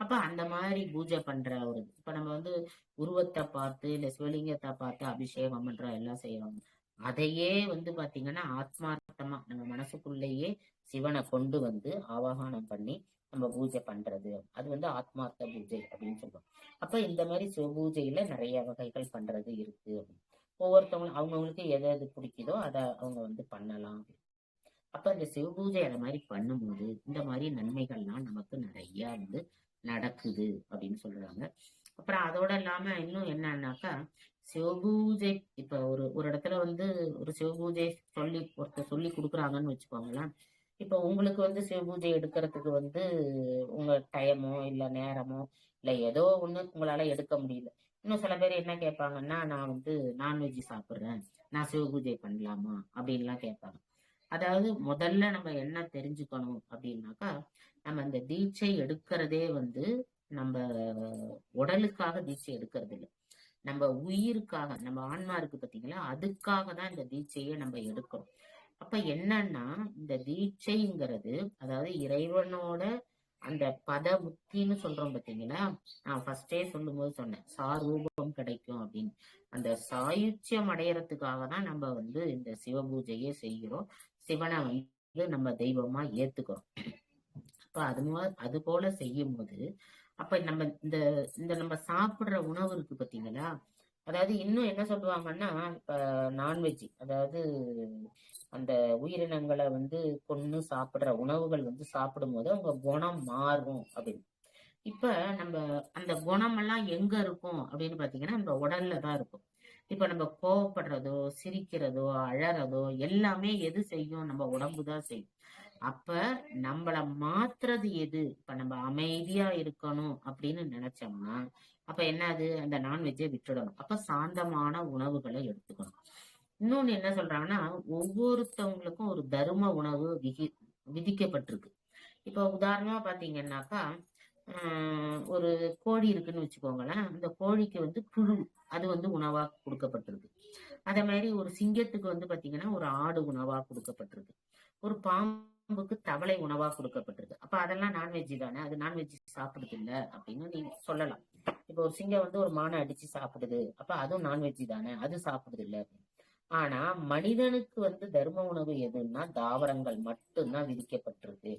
அப்ப அந்த மாதிரி பூஜை பண்ற ஒரு, இப்ப நம்ம வந்து உருவத்தை பார்த்து இல்ல சிவலிங்கத்தை பார்த்து அபிஷேகம் பண்ற எல்லாம் செய்யறோம். அதையே வந்து பாத்தீங்கன்னா ஆத்மார்த்தமா நம்ம மனசுக்குள்ளேயே சிவனை கொண்டு வந்து ஆவாகனம் பண்ணி நம்ம பூஜை பண்றது. அது வந்து ஆத்மார்த்த பூஜை அப்படின்னு சொல்லுவோம். அப்ப இந்த மாதிரி சிவபூஜையில நிறைய வகைகள் பண்றது இருக்கு. ஒவ்வொருத்தவங்களும் அவங்கவுங்களுக்கு எது எது பிடிக்குதோ அதை அவங்க வந்து பண்ணலாம். அப்ப இந்த சிவபூஜை அந்த மாதிரி பண்ணும்போது இந்த மாதிரி நன்மைகள்லாம் நமக்கு நிறைய வந்து நடக்குது அப்படின்னு சொல்றாங்க. அப்புறம் அதோட இல்லாம இன்னும் என்னன்னாக்கா, சிவபூஜை இப்ப ஒரு ஒரு இடத்துல வந்து ஒரு சிவபூஜை ஒருத்தர் சொல்லி கொடுக்குறாங்கன்னு வச்சுக்கோங்களேன். இப்ப உங்களுக்கு வந்து சிவபூஜை எடுக்கிறதுக்கு வந்து உங்க டைமோ இல்ல நேரமோ இல்ல ஏதோ ஒண்ணு உங்களால எடுக்க முடியல. இன்னும் சில பேர் என்ன கேட்பாங்கன்னா, நான் வந்து நான்வெஜ் சாப்பிடுறேன், நான் சிவபூஜை பண்ணலாமா அப்படின்லாம் கேட்பாங்க. அதாவது முதல்ல நம்ம என்ன தெரிஞ்சுக்கணும் அப்படின்னாக்கா, நம்ம இந்த தீட்சை எடுக்கிறதே வந்து நம்ம உடலுக்காக தீட்சை எடுக்கிறது இல்லை. நம்ம உயிருக்காக, நம்ம ஆன்மா இருக்கு பாத்தீங்களா, அதுக்காக தான் இந்த தீட்சையை நம்ம எடுக்கிறோம். அப்ப என்னன்னா, இந்த தீட்சைங்கிறது அதாவது இறைவனோட அந்த பத முக்தின்னு சொல்றோம் பாத்தீங்களா, நான் ஃபர்ஸ்டே சொல்லும் போது சொன்னேன் சாரூபம் கிடைக்கும் அப்படின்னு. அந்த சாயுச்சியம் அடையறதுக்காக தான் நம்ம வந்து இந்த சிவபூஜையே செய்கிறோம். சிவனை வந்து நம்ம தெய்வமா ஏத்துக்கிறோம். அப்ப அது போல செய்யும் போது அப்ப நம்ம இந்த இந்த நம்ம சாப்பிடுற உணவு இருக்கு பாத்தீங்களா, அதாவது இன்னும் என்ன சொல்லுவாங்கன்னா, இப்ப நான்வெஜ் அதாவது அந்த உயிரினங்களை வந்து கொன்னு சாப்பிடுற உணவுகள் வந்து சாப்பிடும் போது அவங்க குணம் மாறும் அப்படின்னு. இப்ப நம்ம அந்த குணமெல்லாம் எங்க இருக்கும் அப்படின்னு பாத்தீங்கன்னா, நம்ம உடல்ல தான் இருக்கும். இப்ப நம்ம கோவப்படுறதோ சிரிக்கிறதோ அழறதோ எல்லாமே எது செய்யும்? நம்ம உடம்புதான் செய்யும். அப்ப நம்மள மாத்துறது எது? இப்ப நம்ம அமைதியா இருக்கணும் அப்படின்னு நினைச்சோம்னா அப்ப என்னது? அந்த நான்வெஜ்ஜை விட்டுடணும். அப்ப சாந்தமான உணவுகளை எடுத்துக்கணும். இன்னொன்னு என்ன சொல்றாங்கன்னா, ஒவ்வொருத்தவங்களுக்கும் ஒரு தர்ம உணவு விதிக்கப்பட்டிருக்கு. இப்ப உதாரணமா பாத்தீங்கன்னாக்கா, ஒரு கோழி இருக்குன்னு வச்சுக்கோங்களேன். அந்த கோழிக்கு வந்து புழு அது வந்து உணவா கொடுக்கப்பட்டிருக்கு. அதே மாதிரி ஒரு சிங்கத்துக்கு வந்து பாத்தீங்கன்னா ஒரு ஆடு உணவா கொடுக்கப்பட்டிருக்கு. ஒரு பாம்புக்கு தவளை உணவா கொடுக்கப்பட்டிருக்கு. அப்ப அதெல்லாம் நான்வெஜ் தானே, அது நான்வெஜ் சாப்பிடுது இல்ல அப்படின்னு நீங்க சொல்லலாம். இப்ப ஒரு சிங்கம் வந்து ஒரு மானை அடிச்சு சாப்பிடுது, அப்ப அதுவும் நான்வெஜ் தானே, அது சாப்பிடுது இல்ல. ஆனா மனிதனுக்கு வந்து தர்ம உணவு எதுன்னா தாவரங்கள் மட்டும்தான் விதிக்கப்பட்டிருக்கு.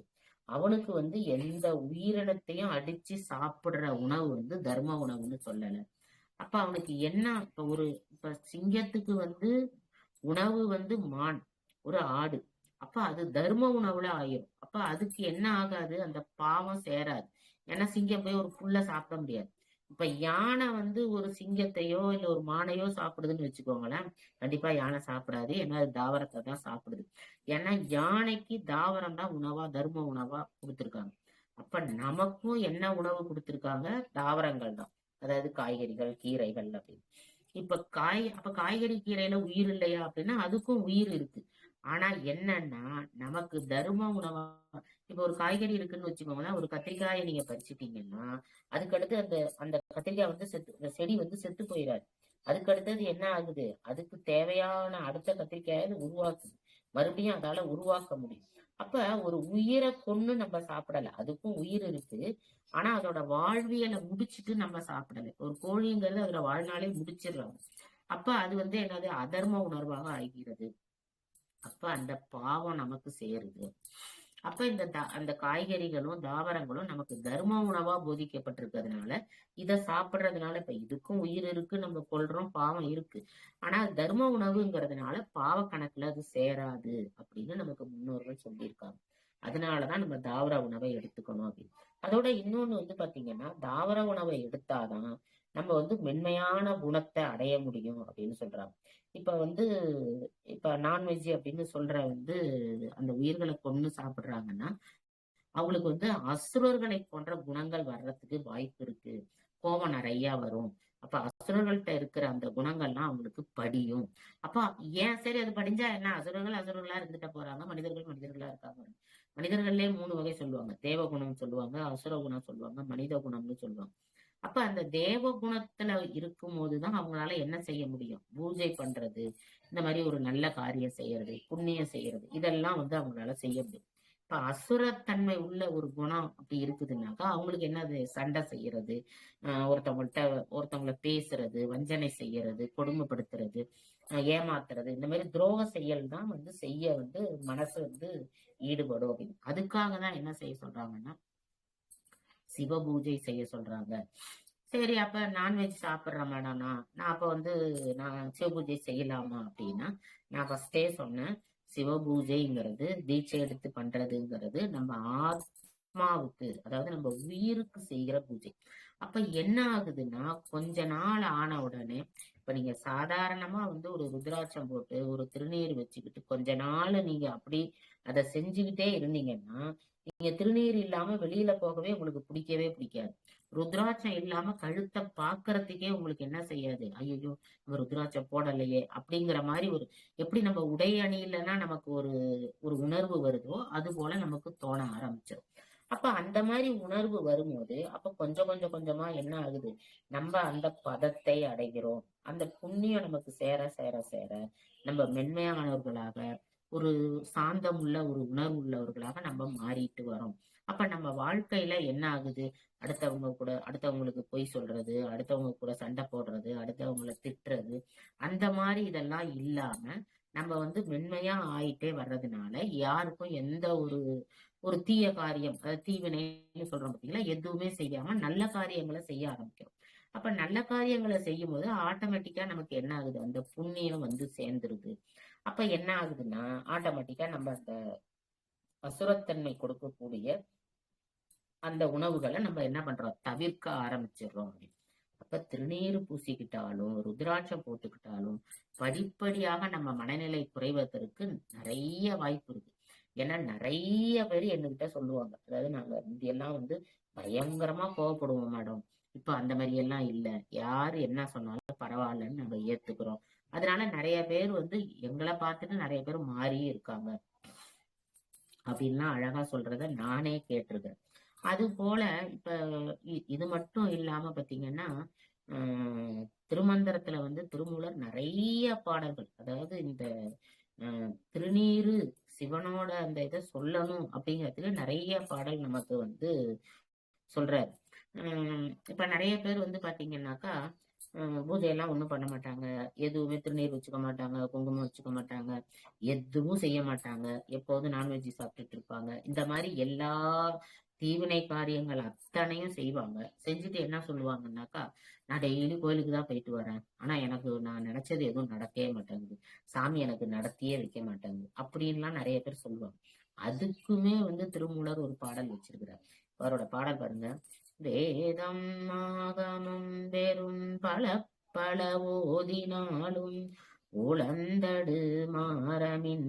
அவனுக்கு வந்து எந்த உயிரினத்தையும் அடிச்சு சாப்பிடுற உணவு வந்து தர்ம உணவுன்னு சொல்லல. அப்ப அவனுக்கு என்ன, இப்ப சிங்கத்துக்கு வந்து உணவு வந்து மான், ஒரு ஆடு, அப்ப அது தர்ம உணவுல ஆயிரும். அப்ப அதுக்கு என்ன ஆகாது? அந்த பாவம் சேராது. ஏன்னா சிங்கம் போய் ஒரு புல்ல சாப்பிட முடியாது. இப்ப யானை வந்து ஒரு சிங்கத்தையோ இல்ல ஒரு மானையோ சாப்பிடுதுன்னு வச்சுக்கோங்களேன், கண்டிப்பா யானை சாப்பிடாது. ஏன்னா அது தாவரத்தை தான் சாப்பிடுது. ஏன்னா யானைக்கு தாவரம் தான் உணவா தர்ம உணவா கொடுத்திருக்காங்க. அப்ப நமக்கும் என்ன உணவு கொடுத்திருக்காங்க? தாவரங்கள் தான். அதாவது காய்கறிகள் கீரைகள் அப்படின்னு. அப்ப காய்கறி கீரையில உயிர் இல்லையா அப்படின்னா அதுக்கும் உயிர் இருக்கு. ஆனா என்னன்னா நமக்கு தர்ம உணவா, இப்ப ஒரு காய்கறி இருக்குன்னு வச்சுக்கோங்களேன், ஒரு கத்திரிக்காயை நீங்க பறிச்சுட்டீங்கன்னா அதுக்கடுத்து அந்த அந்த கத்திரிக்காய் வந்து அந்த செடி வந்து செத்து போயிடாது. அதுக்கு அடுத்தது என்ன ஆகுது? அதுக்கு தேவையான அடுத்த கத்திரிக்காயை உருவாக்குது. மறுபடியும் அதால உருவாக்க முடியும். அப்ப ஒரு உயிரை கொன்னு நம்ம சாப்பிடல, அதுக்கும் உயிர் இருக்கு. ஆனா அதோட வாழ்வியலை முடிச்சிட்டு நம்ம சாப்பிடல. ஒரு கோழிங்கிறது அதோட வாழ்நாளே முடிச்சிடுறாங்க. அப்ப அது வந்து என்னது? அதர்ம உணர்வாக ஆகிறது. அப்ப அந்த பாவம் நமக்கு சேருது. அப்ப அந்த காய்கறிகளும் தாவரங்களும் நமக்கு தர்ம உணவா போதிக்கப்பட்டிருக்கிறதுனால இத சாப்பிடுறதுனால இப்ப இதுக்கும் உயிர் இருக்கு, நம்ம கொல்றோம், பாவம் இருக்கு. ஆனா தர்ம உணவுங்கிறதுனால பாவ கணக்குல அது சேராது அப்படின்னு நமக்கு முன்னோர்கள் சொல்லியிருக்காங்க. அதனாலதான் நம்ம தாவர உணவை எடுத்துக்கணும் அப்படின்னு. அதோட இன்னொன்னு வந்து பாத்தீங்கன்னா, தாவர உணவை எடுத்தாதான் நம்ம வந்து மென்மையான குணத்தை அடைய முடியும் அப்படின்னு சொல்றாங்க. இப்ப வந்து இப்ப நான்வெஜ் அப்படின்னு சொல்ற வந்து அந்த உயிர்களை கொன்னு சாப்பிடுறாங்கன்னா அவங்களுக்கு வந்து அசுரர்களை போன்ற குணங்கள் வர்றதுக்கு வாய்ப்பு இருக்கு. கோபம் நிறைய வரும். அப்ப அசுரர்கள்ட்ட இருக்கிற அந்த குணங்கள்லாம் அவங்களுக்கு படியும். அப்ப ஏன் சரி அது படிஞ்சா என்ன? அசுரர்கள் அசுரர்களா இருந்துட்டு போறாங்க, மனிதர்கள் மனிதர்களா இருக்காங்க. மனிதர்கள்லயே 3 வகை சொல்லுவாங்க. தேவ குணம் சொல்லுவாங்க, அசுர குணம் சொல்லுவாங்க, மனித குணம்னு சொல்லுவாங்க. அப்ப அந்த தேவ குணத்துல இருக்கும் போதுதான் அவங்களால என்ன செய்ய முடியும்? பூஜை பண்றது, இந்த மாதிரி ஒரு நல்ல காரியம் செய்யறது, புண்ணியம் செய்யறது, இதெல்லாம் வந்து அவங்களால செய்ய முடியும். இப்ப அசுரத்தன்மை உள்ள ஒரு குணம் அப்படி இருக்குதுன்னாக்கா அவங்களுக்கு என்னது? சண்டை செய்யறது, ஒருத்தவங்கள பேசுறது, வஞ்சனை செய்யறது, கொடுமைப்படுத்துறது, ஏமாத்துறது, இந்த மாதிரி துரோக செயல் தான் வந்து செய்ய வந்து மனசு வந்து ஈடுபடும் அப்படின்னு. அதுக்காக தான் என்ன செய்ய சொல்றாங்கன்னா, சிவ பூஜை செய்ய சொல்றாங்க. சரி, அப்ப நான்வெஜ் சாப்பிடுறேன் மேடம், நான் அப்ப வந்து நான் சிவ பூஜை செய்யலாமா அப்படின்னா, நான் ஃபர்ஸ்டே சொன்னேன், சிவ பூஜைங்கிறது தீட்சை எடுத்து பண்றதுங்கிறது நம்ம ஆத்மாவுக்கு, அதாவது நம்ம உயிருக்கு செய்கிற பூஜை. அப்ப என்ன ஆகுதுன்னா, கொஞ்ச நாள் ஆன உடனே, இப்ப நீங்க சாதாரணமா வந்து ஒரு ருத்ராட்சம் போட்டு ஒரு திருநீர் வச்சுக்கிட்டு கொஞ்ச நாள் நீங்க அப்படி அதை செஞ்சுக்கிட்டே இருந்தீங்கன்னா, நீங்க திருநீர் இல்லாம வெளியில போகவே உங்களுக்கு பிடிக்கவே பிடிக்காது. ருத்ராட்சம் இல்லாம கழுத்தை பாக்குறதுக்கே உங்களுக்கு என்ன செய்யாது, ஐயோ நம்ம ருத்ராட்சம் போடலையே அப்படிங்கிற மாதிரி ஒரு, எப்படி நம்ம உடை அணியிலன்னா நமக்கு ஒரு ஒரு உணர்வு வருதோ அது போல நமக்கு தோண ஆரம்பிச்சிடும். அப்ப அந்த மாதிரி உணர்வு வரும்போது, அப்ப கொஞ்சம் கொஞ்சம் கொஞ்சமா என்ன ஆகுது, நம்ம அந்த பதத்தை அடைகிறோம். அந்த புண்ணியம் நமக்கு சேர சேர சேர நம்ம மென்மையானவர்களாக, ஒரு சாந்தம் உள்ள ஒரு உணர்வு உள்ளவர்களாக நம்ம மாறிட்டு வரோம். அப்ப நம்ம வாழ்க்கையில என்ன ஆகுது, அடுத்தவங்களுக்கு பொய் சொல்றது, அடுத்தவங்க கூட சண்டை போடுறது, அடுத்தவங்களை திட்டுறது, அந்த மாதிரி இதெல்லாம் இல்லாம நம்ம வந்து மென்மையா ஆயிட்டே வர்றதுனால யாருக்கும் எந்த ஒரு ஒரு தீய காரியம், அதாவது தீவினைன்னு சொல்றோம் பார்த்தீங்களா, எதுவுமே செய்யாம நல்ல காரியங்களை செய்ய ஆரம்பிக்கிறோம். அப்ப நல்ல காரியங்களை செய்யும் போது ஆட்டோமேட்டிக்கா நமக்கு என்ன ஆகுது, அந்த புண்ணியம் வந்து சேர்ந்துருது. அப்ப என்ன ஆகுதுன்னா, ஆட்டோமேட்டிக்கா நம்ம அந்த அசுரத்தன்மை கொடுக்கக்கூடிய அந்த உணவுகளை நம்ம என்ன பண்றோம், தவிர்க்க ஆரம்பிச்சிடுறோம். அப்ப திருநீர் பூசிக்கிட்டாலும் ருத்ராட்சம் போட்டுக்கிட்டாலும் படிப்படியாக நம்ம மனநிலை குறைவதற்கு நிறைய வாய்ப்பு இருக்கு. ஏன்னா நிறைய பேர் என்கிட்ட சொல்லுவாங்க, அதாவது நாங்க முந்தியெல்லாம் வந்து பயங்கரமா கோவப்படுவோம் மேடம், இப்ப அந்த மாதிரி எல்லாம் இல்ல, யாரு என்ன சொன்னாலும் பரவாயில்லன்னு நம்ம ஏத்துக்கிறோம். அதனால நிறைய பேர் வந்து எங்களை பார்த்துட்டு நிறைய பேர் மாறி இருக்காங்க அப்படின்லாம் அழகா சொல்றத நானே கேட்டிருக்கேன். அது போல இப்ப இது மட்டும் இல்லாம பாத்தீங்கன்னா, திருமந்திரத்துல வந்து திருமூலர் நிறைய பாடல்கள், அதாவது இந்த திருநீரு சிவனோட அந்த இதை சொல்லணும் அப்படிங்கிறதுக்கு நிறைய பாடல் நமக்கு வந்து சொல்றாரு. இப்ப நிறைய பேர் வந்து பாத்தீங்கன்னாக்கா பூஜையெல்லாம் ஒண்ணும் பண்ண மாட்டாங்க, எதுவுமே திருநீர் வச்சுக்க மாட்டாங்க, குங்குமம் வச்சுக்க மாட்டாங்க, எதுவும் செய்ய மாட்டாங்க, எப்போதும் நான்வெஜ் சாப்பிட்டுட்டு இருப்பாங்க. இந்த மாதிரி எல்லா தீவினை காரியங்கள் அத்தனையும் செய்வாங்க. செஞ்சுட்டு என்ன சொல்லுவாங்கன்னாக்கா, நான் டெய்லி கோயிலுக்கு தான் போயிட்டு வரேன், ஆனா எனக்கு நான் நினைச்சது எதுவும் நடக்கவே மாட்டேங்குது, சாமி எனக்கு நடத்தியே வைக்க மாட்டேங்குது அப்படின்லாம் நிறைய பேர் சொல்லுவாங்க. அதுக்குமே வந்து திருமூலர் ஒரு பாடல் வச்சிருக்கிறார். அவரோட பாடல் பாருங்க, வேதம் ஆகமம் வெறும் பல பல ஓதினாலும் உளந்தடு மாறமின்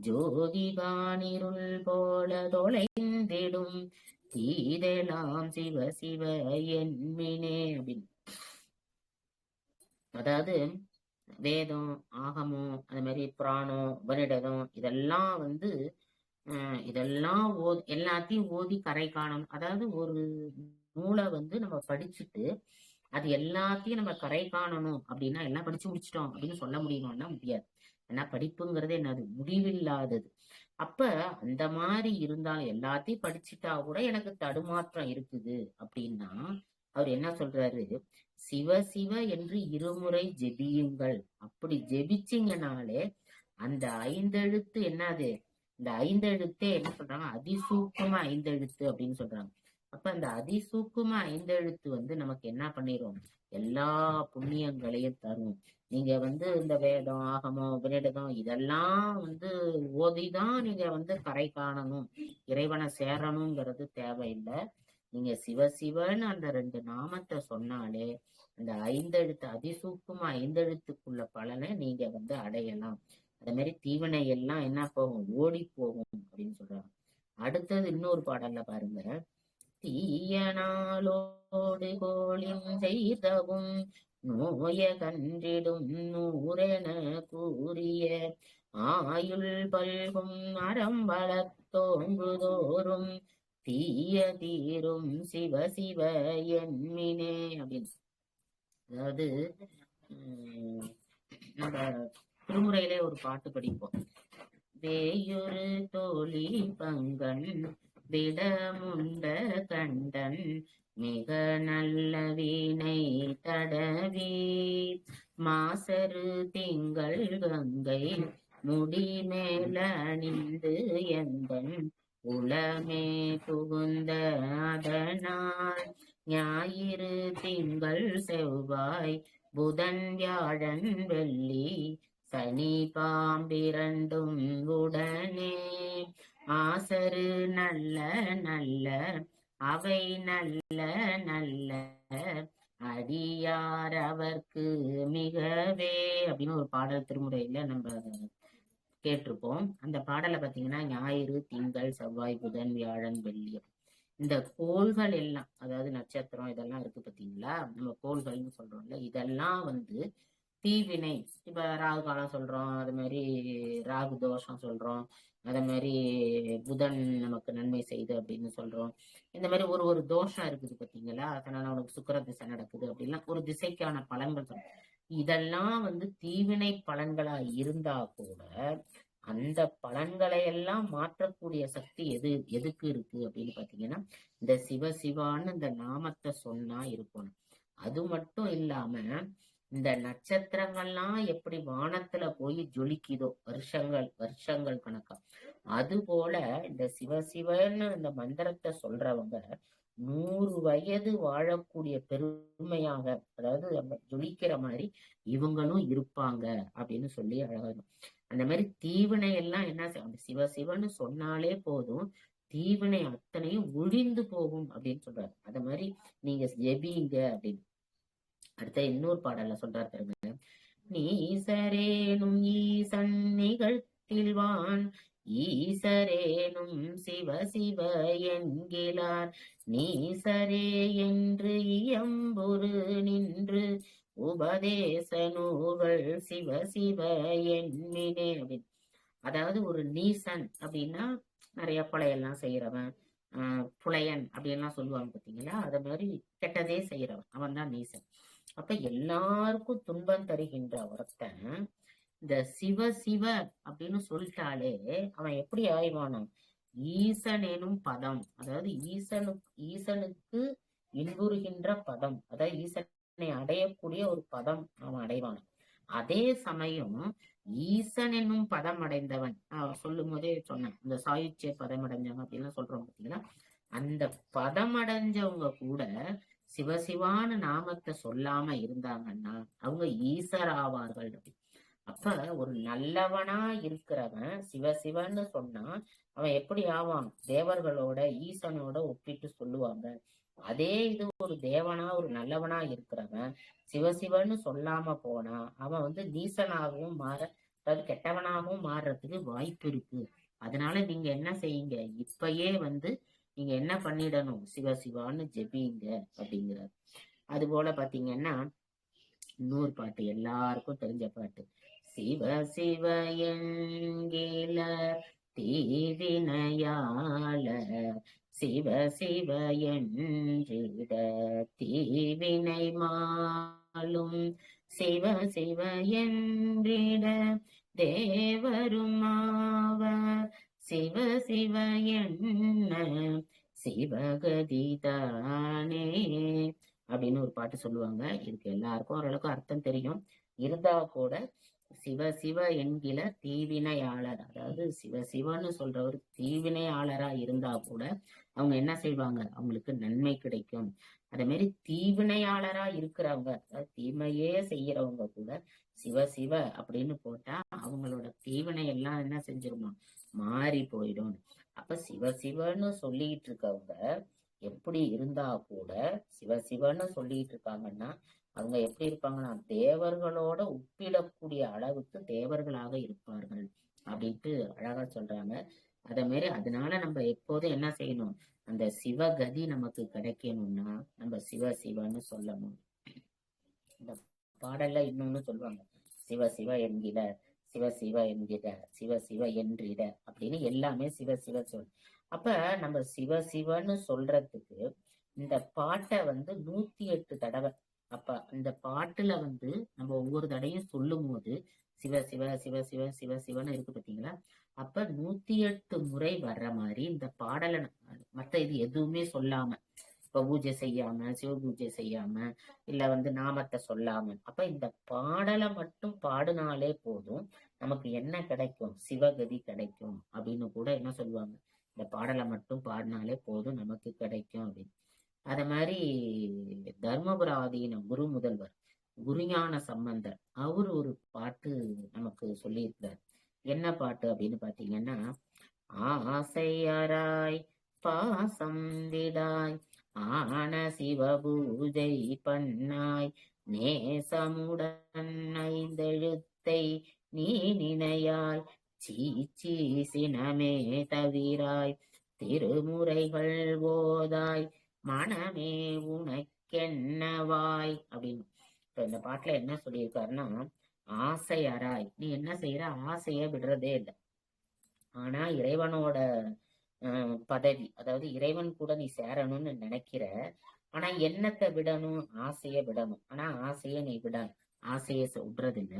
ஜோதிகானிருள் போல தொலைந்திடும் தீதெல்லாம் சிவ சிவ என்மினே அப்படின்னு. அதாவது வேதம், ஆகமம், அது மாதிரி புராணம், உபநிடதம், இதெல்லாம் வந்து இதெல்லாம் எல்லாத்தையும் ஓதி கரை காணணும். அதாவது ஒரு நூலை வந்து நம்ம படிச்சுட்டு அது எல்லாத்தையும் நம்ம கரை காணணும் அப்படின்னா எல்லாம் படிச்சு முடிச்சிட்டோம் அப்படின்னு சொல்ல முடியுமான்னா முடியாது. ஏன்னா படிப்புங்கிறது என்னது, முடிவில்லாதது. அப்ப அந்த மாதிரி இருந்தாலும் எல்லாத்தையும் படிச்சுட்டா கூட எனக்கு தடுமாற்றம் இருக்குது அப்படின்னா அவர் என்ன சொல்றாரு, சிவ சிவ என்று இருமுறை ஜெபியுங்கள். அப்படி ஜெபிச்சிங்கனாலே அந்த ஐந்தெழுத்து என்னது, இந்த ஐந்தெழுத்தே என்ன சொல்றாங்க, அதிசூக்கும ஐந்தெழுத்து அப்படின்னு சொல்றாங்க. அப்ப அந்த அதிசூக்கும ஐந்தெழுத்து வந்து நமக்கு என்ன பண்ணிரும், எல்லா புண்ணியங்களையும் தரும். நீங்க வந்து இந்த வேதம், ஆகமம், உபநிடதம் இதெல்லாம் வந்து ஓதிதான் நீங்க வந்து கரை காணணும், இறைவனை சேரணுங்கிறது தேவையில்லை. நீங்க சிவ சிவன்னு அந்த 2 நாமத்தை சொன்னாலே அந்த ஐந்தெழுத்து அதிசூக்கும ஐந்தெழுத்துக்குள்ள பலனை நீங்க வந்து அடையலாம். அதே மாதிரி தீவனை எல்லாம் என்ன போகும், ஓடி போகும் அப்படின்னு சொல்றாங்க. அடுத்தது இன்னொரு பாடல்ல பாருங்க, தீயனாலோடு கோளின் செய்தவும் நோய கன்றிடும் நூறென கூறிய ஆயுள் பல்கும் அறம் வளர்த்தோங்குதோறும் தீய தீரும் சிவ சிவ என்மினே அப்படின்னு. அதாவது நம்ம திருமுறையிலே ஒரு பாட்டு படிப்போம், வேயொரு தோழி பங்கன் விடமுண்ட கண்டன் மிக நல்ல வீணை தடவி மாசரு திங்கள் கங்கை முடி மேல அணிந்து எந்தன் உளமே புகுந்த அதனால் ஞாயிறு திங்கள் செவ்வாய் புதன் வியாழன் வெள்ளி சனி பாம்பிரண்டும் உடனே ஆசரு நல்ல நல்ல அவை நல்ல நல்ல அடியார் அவர்க்கு மிகவே அப்படின்னு ஒரு பாடல் திருமுறையில நம்ம கேட்டிருப்போம். அந்த பாடலை பாத்தீங்கன்னா ஞாயிறு திங்கள் செவ்வாய் புதன் வியாழன் வெள்ளி இந்த கோள்கள் எல்லாம், அதாவது நட்சத்திரம் இதெல்லாம் இருக்கு பாத்தீங்களா, நம்ம கோள்கள்னு சொல்றோம்ல, இதெல்லாம் வந்து தீவினை. இப்ப ராகு காலம் சொல்றோம், அது மாதிரி ராகு தோஷம் சொல்றோம், அதே மாதிரி புதன் நமக்கு நன்மை செய்யுது அப்படின்னு சொல்றோம். இந்த மாதிரி ஒரு ஒரு தோஷம் இருக்குது பாத்தீங்களா, அதனால அவனுக்கு சுக்கிர திசை நடக்குது அப்படின்னா ஒரு திசைக்கான பலன்கள் சொல்றோம். இதெல்லாம் வந்து தீவினை பலன்களா இருந்தா கூட அந்த பலன்களை எல்லாம் மாற்றக்கூடிய சக்தி எதுக்கு இருக்கு அப்படின்னு பாத்தீங்கன்னா இந்த சிவ சிவான்னு இந்த நாமத்தை சொன்னா இருக்கணும். அது மட்டும் இல்லாம இந்த நட்சத்திரங்கள்லாம் எப்படி வானத்துல போய் ஜொலிக்குதோ வருஷங்கள் கணக்கா, அது போல இந்த சிவசிவன்னு இந்த மந்திரத்தை சொல்றவங்க 100 வயது வாழக்கூடிய பெருமையாக, அதாவது ஜொலிக்கிற மாதிரி இவங்களும் இருப்பாங்க அப்படின்னு சொல்லி அழகா. அந்த மாதிரி தீவினை எல்லாம் என்ன அந்த சிவசிவன்னு சொன்னாலே போதும், தீவினை அத்தனையும் ஒழிந்து போகும் அப்படின்னு சொல்றாரு. அத மாதிரி நீங்க ஜெபிங்க அப்படின்னு. அடுத்த இன்னொரு பாடல்ல சொல்றாரு பாருங்க. நீசரேனும் ஈசன் நிகழ்த்தில்வான் ஈசரேனும் சிவ சிவ என்கிறார் நீசரே என்று இயம்புரு நின்று உபதேச நூல்கள் சிவ சிவ என்மினே அப்படின்னு. அதாவது ஒரு நீசன் அப்படின்னா நிறைய கொலையெல்லாம் செய்யறவன், புலையன் அப்படின்லாம் சொல்லுவாங்க பாத்தீங்களா, அத மாதிரி கெட்டதே செய்யறவன் அவன் தான் நீசன். அப்ப எல்லாருக்கும் துன்பம் தருகின்ற ஒருத்தன் இந்த சிவ சிவ அப்படின்னு சொல்லிட்டாலே அவன் எப்படி ஆய்வானான், ஈசன் எனும் பதம், அதாவது ஈசனுக்கு இன்புறுகின்ற பதம், அதாவது ஈசனை அடையக்கூடிய ஒரு பதம் அவன் அடைவான். அதே சமயம் ஈசன் என்னும் பதம் அடைந்தவன் சொல்லும் போதே சொன்னேன், இந்த சாயுச்சிய பதம் அடைஞ்சவங்க அப்படின்னு சொல்றோம் பார்த்தீங்கன்னா, அந்த பதம் அடைஞ்சவங்க கூட சிவசிவான நாமத்தை சொல்லாம இருந்தாங்கன்னா அவங்க ஈசர் ஆவார்கள். அப்ப ஒரு நல்லவனா இருக்கிறவன் சிவசிவன்னு சொன்னா அவன் எப்படி ஆவான், தேவர்களோட ஈசனோட ஒப்பிட்டு சொல்லுவாங்க. அதே இது ஒரு தேவனா ஒரு நல்லவனா இருக்கிறவன் சிவசிவன்னு சொல்லாம போனா அவன் வந்து நீசனாகவும் மாற, அதாவது கெட்டவனாகவும் மாறுறதுக்கு வாய்ப்பு இருக்கு. அதனால நீங்க என்ன செய்யுங்க, இப்பயே வந்து நீங்க என்ன பண்ணிடணும், சிவசிவான்னு ஜெபிங்க அப்படிங்கிறார். அது போல பாத்தீங்கன்னா இன்னொரு பாட்டு எல்லாருக்கும் தெரிஞ்ச பாட்டு, சிவ சிவ என்கில தீவினையால சிவ சிவ என்றிட தீவினை மாலும் சிவ சிவ என்றிட தேவரும் ஆவர் சிவ சிவ என்ன சிவகதிதானே அப்படின்னு ஒரு பாட்டு சொல்லுவாங்க. இதுக்கு எல்லாருக்கும் ஓரளவுக்கு அர்த்தம் தெரியும். இருந்தா கூட சிவ சிவ என்கிற தீவினையாளர், அதாவது சிவ சிவன்னு சொல்றவர் தீவினையாளரா இருந்தா கூட அவங்க என்ன செய்வாங்க, அவங்களுக்கு நன்மை கிடைக்கும். அதே மாதிரி தீவினையாளரா இருக்கிறவங்க, அதாவது தீமையே செய்யறவங்க கூட சிவ சிவ அப்படின்னு போட்டா அவங்களோட தீவினை எல்லாம் என்ன செஞ்சிருமா, மாறி போயிடும். அப்ப சிவ சிவன்னு சொல்லிட்டு இருக்கவங்க எப்படி இருந்தா கூட, சிவ சிவன்னு சொல்லிட்டு இருக்காங்கன்னா அவங்க எப்படி இருப்பாங்கன்னா தேவர்களோட ஒப்பிடக்கூடிய அளவுக்கு தேவர்களாக இருப்பார்கள் அப்படின்ட்டு அழகா சொல்றாங்க. அதே மாதிரி அதனால நம்ம எப்போதும் என்ன செய்யணும், அந்த சிவகதி நமக்கு கிடைக்கணும்னா நம்ம சிவ சிவன்னு சொல்லணும். இந்த பாடல்ல இன்னொன்னு சொல்லுவாங்க, சிவ சிவ என்கிற சிவ சிவ என்கிற சிவ சிவ என்றிட அப்படின்னு எல்லாமே சிவ சிவ சொல். அப்ப நம்ம சிவ சிவன்னு சொல்றதுக்கு இந்த பாட்டை வந்து 108 தடவை, அப்ப இந்த பாட்டுல வந்து நம்ம ஒவ்வொரு தடையும் சொல்லும் போது சிவ சிவ சிவ சிவ சிவ சிவன்னு இருக்கு பாத்தீங்களா, அப்ப 108 முறை வர்ற மாதிரி இந்த பாடலை மத்த இது எதுவுமே சொல்லாம, இப்ப பூஜை செய்யாம, சிவ பூஜை செய்யாம, இல்ல வந்து நாமத்தை சொல்லாம, அப்ப இந்த பாடலை மட்டும் பாடினாலே போதும் நமக்கு என்ன கிடைக்கும், சிவகதி கிடைக்கும் அப்படின்னு கூட என்ன சொல்லுவாங்க, இந்த பாடலை மட்டும் பாடினாலே போதும் நமக்கு கிடைக்கும் அப்படின்னு. அத மாதிரி தர்மபுர ஆதீன குரு முதல்வர் குருஞான சம்பந்தர் அவரு ஒரு பாட்டு நமக்கு சொல்லியிருக்கிறார். என்ன பாட்டு அப்படின்னு பாத்தீங்கன்னா, ஆசையராய் பாசம் விடாய் ஆன சிவபூஜை பண்ணாய் நேசமுடன் ஐந்தெழுத்தை நீ நினையாய் சீச்சி சினமே தவிராய் திருமுறைகள் ஓதாய் மனமே உனக்கென்னவாய் அப்படின்னு. இப்ப இந்த பாட்டுல என்ன சொல்லியிருக்காருன்னா, ஆசை அறாய், நீ என்ன செய்யற, ஆசைய விடுறதே இல்லை. ஆனா இறைவனோட பதவி, அதாவது இறைவன் கூட நீ சேரணும்னு நினைக்கிற, ஆனா எண்ணத்தை விடணும், ஆசைய விடணும். ஆனா ஆசைய நீ விட, ஆசைய விடுறது இல்ல.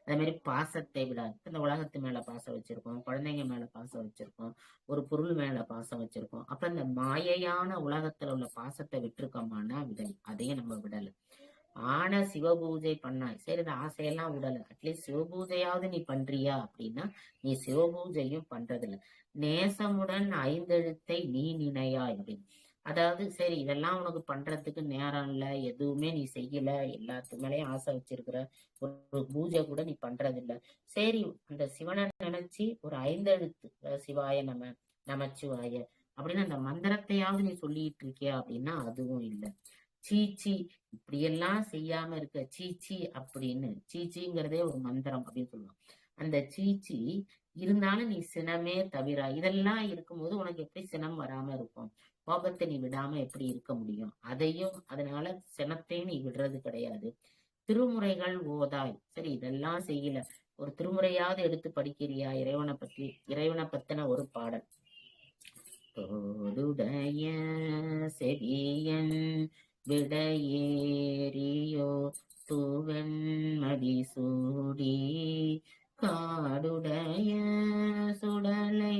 அதே மாதிரி பாசத்தை விட, இந்த உலகத்து மேல பாசம் வச்சிருக்கோம், குழந்தைங்க மேல பாசம் வச்சிருக்கோம், ஒரு பொருள் மேல பாசம் வச்சிருக்கோம். அப்ப இந்த மாயையான உலகத்துல உள்ள பாசத்தை விட்டுருக்கோமானா விடலை, அதையும் நம்ம விடல. ஆன சிவபூஜை பண்ணாய், சரி இந்த ஆசையெல்லாம் விடல, அட்லீஸ்ட் சிவபூஜையாவது நீ பண்றியா அப்படின்னா நீ சிவபூஜையும் பண்றதில்ல. நேசமுடன் ஐந்தெழுத்தை நீ நினையாய் அப்படின்னு. அதாவது சரி இதெல்லாம் உனக்கு பண்றதுக்கு நேரம் இல்ல, எதுவுமே நீ செய்யல, எல்லாத்து மேலேயும் ஆசை வச்சிருக்கிற, ஒரு பூஜை கூட நீ பண்றதில்ல, சரி அந்த சிவனை நினைச்சு ஒரு ஐந்தெழுத்து சிவாய நமச்சிவாய அப்படின்னு அந்த மந்திரத்தையாவது நீ சொல்லிட்டு இருக்கியா அப்படின்னா அதுவும் இல்லை. சீச்சி இப்படியெல்லாம் செய்யாம இருக்க, சீச்சி அப்படின்னு, சீச்சிங்கிறதே ஒரு மந்திரம் அப்படின்னு சொல்லுவாங்க. அந்த சீச்சி இருந்தாலும் நீ சினமே தவிர, இதெல்லாம் இருக்கும்போது உனக்கு எப்படி சினம் வராம இருக்கும், கோபத்தை நீ விடாம எப்படி இருக்க முடியும்? அதையும், அதனால சினத்தையும் நீ விடுறது கிடையாது. திருமுறைகள் ஓதாய், சரி இதெல்லாம் செய்யல, ஒரு திருமுறையாவது எடுத்து படிக்கிறியா இறைவனை பத்தின ஒரு பாடல். தோடுடைய செவியன் விடையேறியோ தூவன் மதிசூடி காடுடைய சுடலை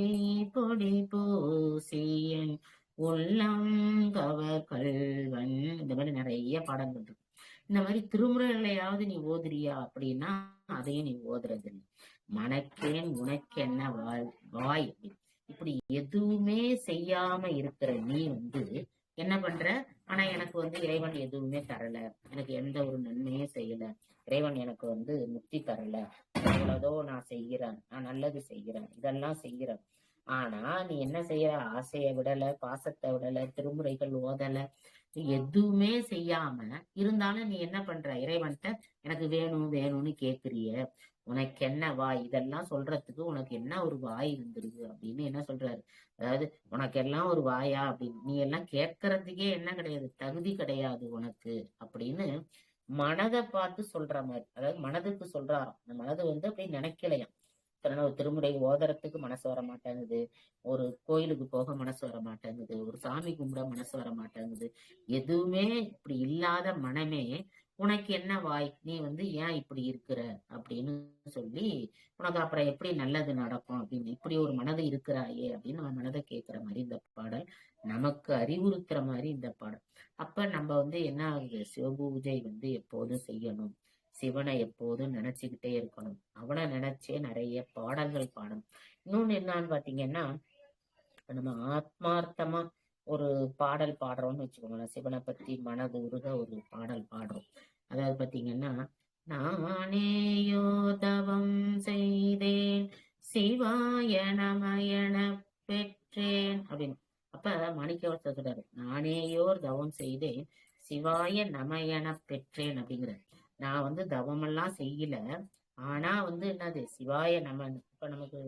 பொடி பூசியன் உள்ளம் கவர் கல்வன். இந்த மாதிரி நிறைய பாடங்கள் இருக்கு. இந்த மாதிரி திருமுறைகளையாவது நீ ஓதுறியா அப்படின்னா அதையும் நீ ஓதுறது இல்லை. மனக்கேன் உனக்கு என்ன வாய் இப்படி எதுவுமே செய்யாம இருக்கிற நீ என்ன பண்ற, ஆனா எனக்கு இறைவன் எதுவுமே தரல, எனக்கு எந்த ஒரு நன்மையும் செய்யல, இறைவன் எனக்கு முக்தி தரல, எவ்வளதோ நான் செய்கிறேன், நான் நல்லது செய்கிறேன், இதெல்லாம் செய்கிறேன். ஆனா நீ என்ன செய்யற, ஆசைய விடல, பாசத்தை விடல, திருமுறைகள் ஓதல, எதுவுமே செய்யாம இருந்தாலும் நீ என்ன பண்ற, இறைவன்கிட்ட எனக்கு வேணும் வேணும்னு கேக்குறிய, உனக்கு என்ன வாய், இதெல்லாம் சொல்றதுக்கு உனக்கு என்ன ஒரு வாய் இருந்துருது அப்படின்னு என்ன சொல்றாரு. அதாவது உனக்கு எல்லாம் ஒரு வாயா அப்படின்னு, நீ எல்லாம் கேட்கறதுக்கே என்ன கிடையாது, தகுதி கிடையாது உனக்கு அப்படின்னு மனதை பார்த்து சொல்ற மாதிரி. அதாவது மனதுக்கு சொல்றாராம், அந்த மனது அப்படி நினைக்கலையாம். ஒரு திருமுறை ஓதறதுக்கு மனசு வர மாட்டேங்குது, ஒரு கோயிலுக்கு போக மனசு வர மாட்டேங்குது, ஒரு சாமி கும்பிட மனசு வர மாட்டேங்குது, எதுவுமே இப்படி இல்லாத மனமே உனக்கு என்ன வாய், நீ ஏன் இப்படி இருக்கிற அப்படின்னு சொல்லி உனக்கு அப்புறம் எப்படி நல்லது நடக்கும் அப்படின்னு, இப்படி ஒரு மனது இருக்கிறாயே அப்படின்னு நம்ம மனதை கேட்கிற மாதிரி இந்த பாடல், நமக்கு அறிவுறுத்துற மாதிரி இந்த பாடல். அப்ப நம்ம என்ன ஆகுது, சிவபூஜை எப்போதும் செய்யணும், சிவனை எப்போதும் நினைச்சுக்கிட்டே இருக்கணும், அவனை நினைச்சே நிறைய பாடல்கள் பாடணும். இன்னொன்னு என்னன்னு பாத்தீங்கன்னா, நம்ம ஆத்மார்த்தமா ஒரு பாடல் பாடுறோம்னு வச்சுக்கோங்களேன், சிவனை பத்தி மனது உருக ஒரு பாடல் பாடுறோம். அதாவது பாத்தீங்கன்னா, நானேயோ தவம் செய்தேன் சிவாய நமயன பெற்றேன் அப்படின்னு. அப்ப மாணிக்கவாசகர் சொல்றாரு, நானேயோர் தவம் செய்தேன் சிவாய நமயன பெற்றேன் அப்படிங்கிற. நான் தவமெல்லாம் செய்யல, ஆனா என்னது சிவாய நமன். இப்ப நமக்கு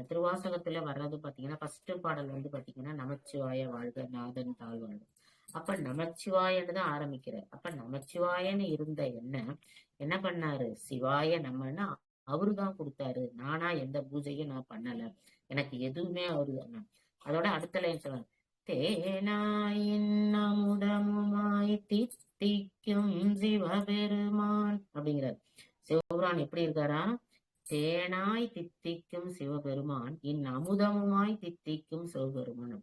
திருவாசகத்துல வர்றது பாத்தீங்கன்னா, ஃபர்ஸ்ட் பாடல் பாத்தீங்கன்னா, நமச்சிவாய வாழ்க நாதன் தாழ்வாழ்க. அப்ப நமச்சிவாயன்னு தான் ஆரம்பிக்கிறார். அப்ப நமச்சிவாயன்னு இருந்த என்ன பண்ணாரு, சிவாய நம்மன்னு அவருதான் கொடுத்தாரு, நானா எந்த பூஜையும் நான் பண்ணல, எனக்கு எதுவுமே அவரு தான். அதோட அடுத்த லைன் சொல்றாரு, தேனாயின் அமுதமுமாய் தித்திக்கும் சிவபெருமான் அப்படிங்கிறார். சிவபெருமான் எப்படி இருக்காரா, தேனாய் தித்திக்கும் சிவபெருமான், அமுதமுமாய் தித்திக்கும் சிவபெருமான்.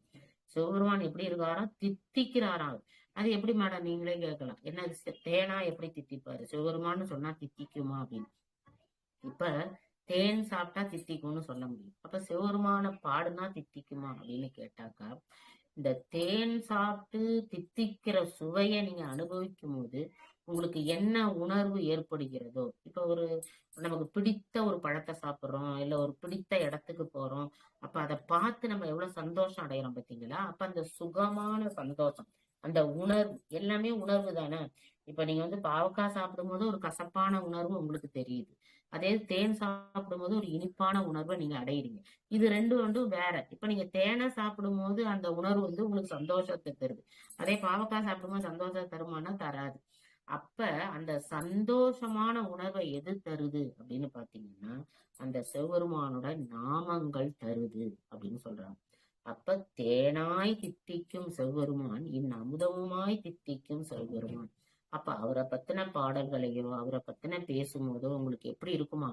சிவபெருமான் எப்படி இருக்காரா, தித்திக்கிறாராம். அது எப்படி மேடம் நீங்களே கேட்கலாம், என்ன தேனா எப்படி தித்திப்பாரு, சிவபெருமான்னு சொன்னா தித்திக்குமா அப்படின்னு. இப்ப தேன் சாப்பிட்டா தித்திக்கும்னு சொல்ல முடியும். அப்ப சிவபெருமான பாடுனா தித்திக்குமா அப்படின்னு கேட்டாக்கா, இந்த தேன் சாப்பிட்டு தித்திக்கிற சுவையை நீங்க அனுபவிக்கும் போது உங்களுக்கு என்ன உணர்வு ஏற்படுகிறதோ, இப்ப நமக்கு பிடித்த ஒரு பழத்தை சாப்பிடுறோம், இல்ல ஒரு பிடித்த இடத்துக்கு போறோம், அப்ப அதை பார்த்து நம்ம எவ்வளவு சந்தோஷம் அடைகிறோம் பாத்தீங்களா? அப்ப அந்த சுகமான சந்தோஷம், அந்த உணர்வு எல்லாமே உணர்வு தானே. இப்ப நீங்க பாவக்காய் சாப்பிடும் போது ஒரு கசப்பான உணர்வு உங்களுக்கு தெரியுது. அதே தேன் சாப்பிடும்போது ஒரு இனிப்பான உணர்வை நீங்க அடையிறீங்க. இது ரெண்டும் வேற. இப்ப நீங்க தேனை சாப்பிடும் போது அந்த உணர்வு உங்களுக்கு சந்தோஷத்தை தருது. அதே பாவக்காய் சாப்பிடும்போது சந்தோஷத்தை தருமானா தராது. அப்ப அந்த சந்தோஷமான உணர்வை எது தருது அப்படின்னு பாத்தீங்கன்னா, அந்த சிவபெருமானோட நாமங்கள் தருது அப்படின்னு சொல்றாங்க. அப்ப தேனாய் தித்திக்கும் சிவபெருமான் அமுதமுமாய் தித்திக்கும் சிவபெருமான். அப்ப அவரை பத்தின பாடல்களையோ அவரை பத்தின பேசும்போதோ உங்களுக்கு எப்படி இருக்குமா,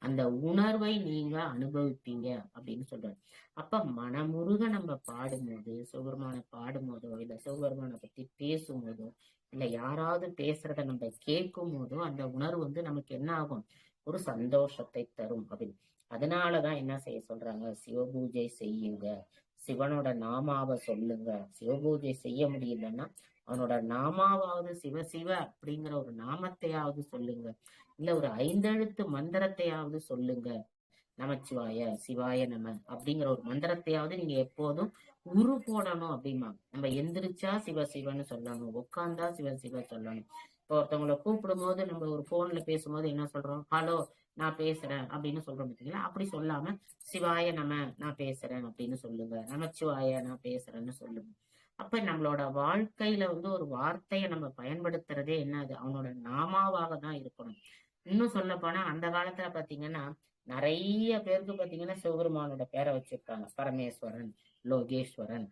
அந்த உணர்வை நீங்க அனுபவிப்பீங்க அப்படின்னு சொல்றாரு. அப்ப மனமுருக நம்ம பாடும்போது, சிவபெருமானை பாடும்போதோ இல்ல சிவபெருமானை பத்தி பேசும்போதோ இல்ல யாராவது பேசுறத நம்ம கேட்கும் போதோ அந்த உணர்வு நமக்கு என்ன ஆகும், ஒரு சந்தோஷத்தை தரும் அப்படின்னு. அதனாலதான் என்ன செய்ய சொல்றாங்க, சிவபூஜை செய்யுங்க, சிவனோட நாமாவை சொல்லுங்க. சிவபூஜை செய்ய முடியலன்னா அவனோட நாமாவது சிவ சிவ அப்படிங்கிற ஒரு நாமத்தையாவது சொல்லுங்க, இல்ல ஒரு 5 எழுத்து மந்திரத்தையாவது சொல்லுங்க. நமச்சிவாய சிவாய நம அப்படிங்கிற ஒரு மந்திரத்தையாவது நீங்க எப்போதும் உரு போடணும் அப்படிமா. நம்ம எந்திரிச்சா சிவ சிவன்னு சொல்லணும், உட்கார்ந்தா சிவ சிவ சொல்லணும். இப்போ ஒருத்தவங்களை கூப்பிடும் போது நம்ம ஒரு போன்ல பேசும்போது என்ன சொல்றோம், ஹலோ நான் பேசுறேன் அப்படின்னு சொல்றோம் பார்த்தீங்களா? அப்படி சொல்லாம சிவாய நம நான் பேசுறேன் அப்படின்னு சொல்லுங்க, நமச்சிவாய நான் பேசுறேன்னு சொல்லுங்க. அப்ப நம்மளோட வாழ்க்கையில ஒரு வார்த்தையை நம்ம பயன்படுத்துறதே என்னது, அவனோட நாமாவாக தான் இருக்கணும். இன்னும் சொல்ல போனா அந்த காலத்துல பாத்தீங்கன்னா நிறைய பேருக்கு பாத்தீங்கன்னா சிவபெருமானோட பேரை வச்சிருப்பாங்க. பரமேஸ்வரன், லோகேஸ்வரன்,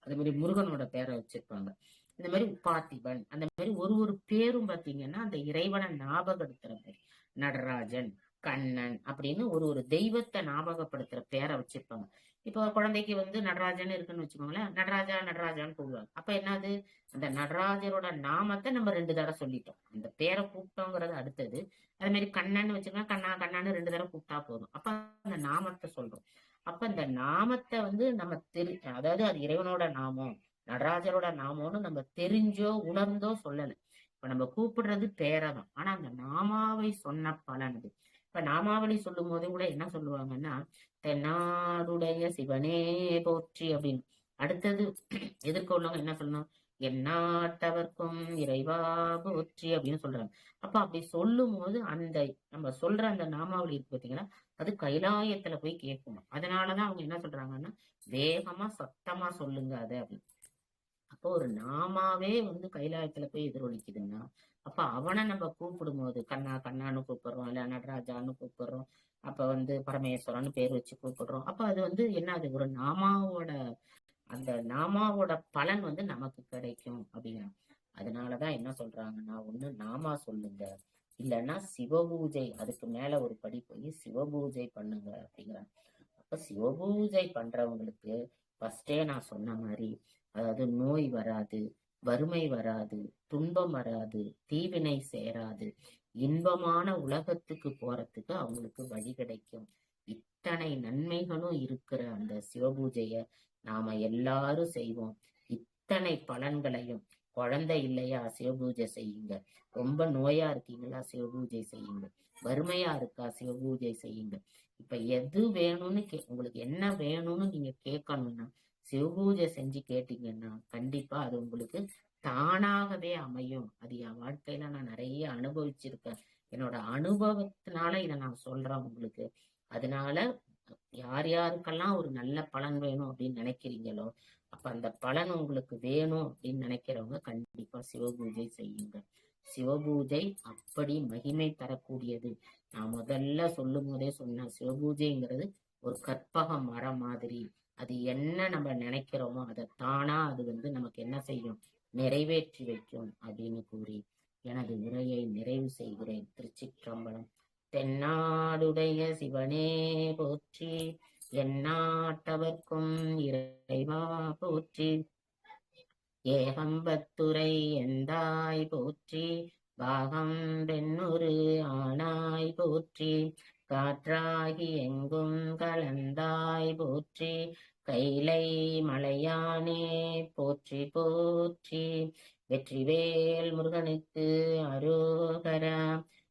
அதே மாதிரி முருகனோட பேரை வச்சிருப்பாங்க. இந்த மாதிரி உபாத்திபன், அந்த மாதிரி ஒரு பேரும் பாத்தீங்கன்னா அந்த இறைவனை ஞாபகப்படுத்துற பேர். நடராஜன், கண்ணன் அப்படின்னு ஒரு தெய்வத்தை ஞாபகப்படுத்துற பேரை வச்சிருப்பாங்க. இப்போ குழந்தைக்கு நடராஜன் இருக்குன்னு வச்சுக்கோங்களேன், நடராஜா நடராஜான்னு கூப்பிடுவாங்க. அப்ப என்னது, அந்த நடராஜரோட நாமத்தை நம்ம 2 தடவை சொல்லிட்டோம். அந்த பேரை கூப்பிட்டோங்கிறது அடுத்தது. அதே மாதிரி கண்ணன் வச்சுக்கோங்க, கண்ணா கண்ணான்னு 2 தடவை கூப்பிட்டா போதும். அப்ப அந்த நாமத்தை சொல்றோம். அப்ப இந்த நாமத்தை நம்ம அதாவது அது இறைவனோட நாமம், நடராஜரோட நாமம்னு நம்ம தெரிஞ்சோ உணர்ந்தோ சொல்லல. இப்ப நம்ம கூப்பிடுறது பேரதான், ஆனா அந்த நாமாவை சொன்ன பலன் அது. இப்ப நாமாவளி சொல்லும் போது கூட என்ன சொல்லுவாங்கன்னா, தென்னாடுடைய சிவனே போற்றி அப்படின்னு. அடுத்தது எதிர்க்க உள்ளவங்க என்ன சொல்லணும், எந்நாட்டவர்க்கும் இறைவா போற்றி அப்படின்னு சொல்றாங்க. அப்ப அப்படி சொல்லும் போது அந்த நம்ம சொல்ற அந்த நாமாவளி இருக்கு பாத்தீங்கன்னா, அது கைலாயத்துல போய் கேட்கணும். அதனாலதான் அவங்க என்ன சொல்றாங்கன்னா, வேகமா சத்தமா சொல்லுங்க அது அப்படின்னு. அப்போ ஒரு நாமாவே கைலாயத்துல போய் எதிரொலிக்குதுன்னா, அப்ப அவனை நம்ம கூப்பிடும் போது கண்ணா கண்ணான்னு கூப்பிடுறோம், இல்ல நடராஜான்னு கூப்பிடுறோம், அப்ப பரமேஸ்வரன்னு பேர் வச்சு கூப்பிடுறோம். அப்ப அது என்ன, அது ஒரு நாமாவோட அந்த நாமாவோட பலன் நமக்கு கிடைக்கும் அப்படிங்கிறாங்க. அதனாலதான் என்ன சொல்றாங்கன்னா, ஒண்ணு நாமா சொல்லுங்க, இல்லைன்னா சிவபூஜை அதுக்கு மேல ஒரு படி போய் சிவபூஜை பண்ணுங்க அப்படிங்கிறாங்க. அப்ப சிவபூஜை பண்றவங்களுக்கு ஃபர்ஸ்டே நான் சொன்ன மாதிரி, அதாவது நோய் வராது, வறுமை வராது, துன்பம் வராது, தீவினை சேராது, இன்பமான உலகத்துக்கு போறதுக்கு அவங்களுக்கு வழி கிடைக்கும். இத்தனை நன்மைகளும் இருக்கிற அந்த சிவபூஜைய நாம எல்லாரும் செய்வோம். இத்தனை பலன்களையும், குழந்தை இல்லையா சிவபூஜை செய்யுங்க, ரொம்ப நோயா இருக்கீங்களா சிவபூஜை செய்யுங்க, வறுமையா இருக்கா சிவபூஜை செய்யுங்க. இப்ப எது வேணும்னு உங்களுக்கு என்ன வேணும்னு நீங்க கேட்கணும்னா சிவபூஜை செஞ்சு கேட்டீங்கன்னா கண்டிப்பா அது உங்களுக்கு தானாகவே அமையும். அது என் வாழ்க்கையில நான் நிறைய அனுபவிச்சிருக்கேன். என்னோட அனுபவத்தினால இதை நான் சொல்றேன் உங்களுக்கு. அதனால யார் யாருக்கெல்லாம் ஒரு நல்ல பலன் வேணும் அப்படின்னு நினைக்கிறீங்களோ, அப்ப அந்த பலன் உங்களுக்கு வேணும் அப்படின்னு நினைக்கிறவங்க கண்டிப்பா சிவபூஜை செய்யுங்க. சிவபூஜை அப்படி மகிமை தரக்கூடியது. நான் முதல்ல சொல்லும் போதே சொன்னேன், சிவபூஜைங்கிறது ஒரு கற்பக மரம் மாதிரி. அது என்ன நம்ம நினைக்கிறோமோ அதை தானா அது நமக்கு என்ன செய்யும், நிறைவேற்றி வைக்கும் அப்படின்னு கூறி எனது உரையை நிறைவு செய்கிறேன். திருச்சிற்றம்பலம். தென்னாடுடைய சிவனே போற்றி, எந்நாட்டவர்க்கும் இறைவா போற்றி, ஏகம்பத்துரை எந்தாய் போற்றி, பாகம் பெண்ணொரு ஆனாய் போற்றி, காற்றாகி எங்கும் கலந்தாய் போற்றி, கைலை மலையானே போற்றி போற்றி. வெற்றிவேல் முருகனுக்கு அரோகரா,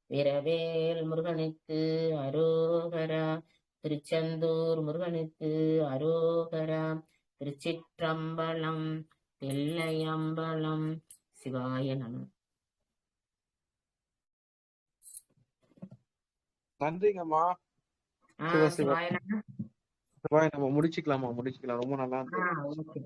வீரவேல் முருகனுக்கு அரோகரா, திருச்செந்தூர் முருகனுக்கு அரோகரா, திருச்சிற்றம்பலம், தில்லையம்பலம். சிவாய நம. நன்றிங்கம்மா. சிவ சிவ சிவாய நம. சிவாய நம்ம முடிச்சுக்கலாமா? முடிச்சுக்கலாம். ரொம்ப நல்லா இருந்தது. ஓகே.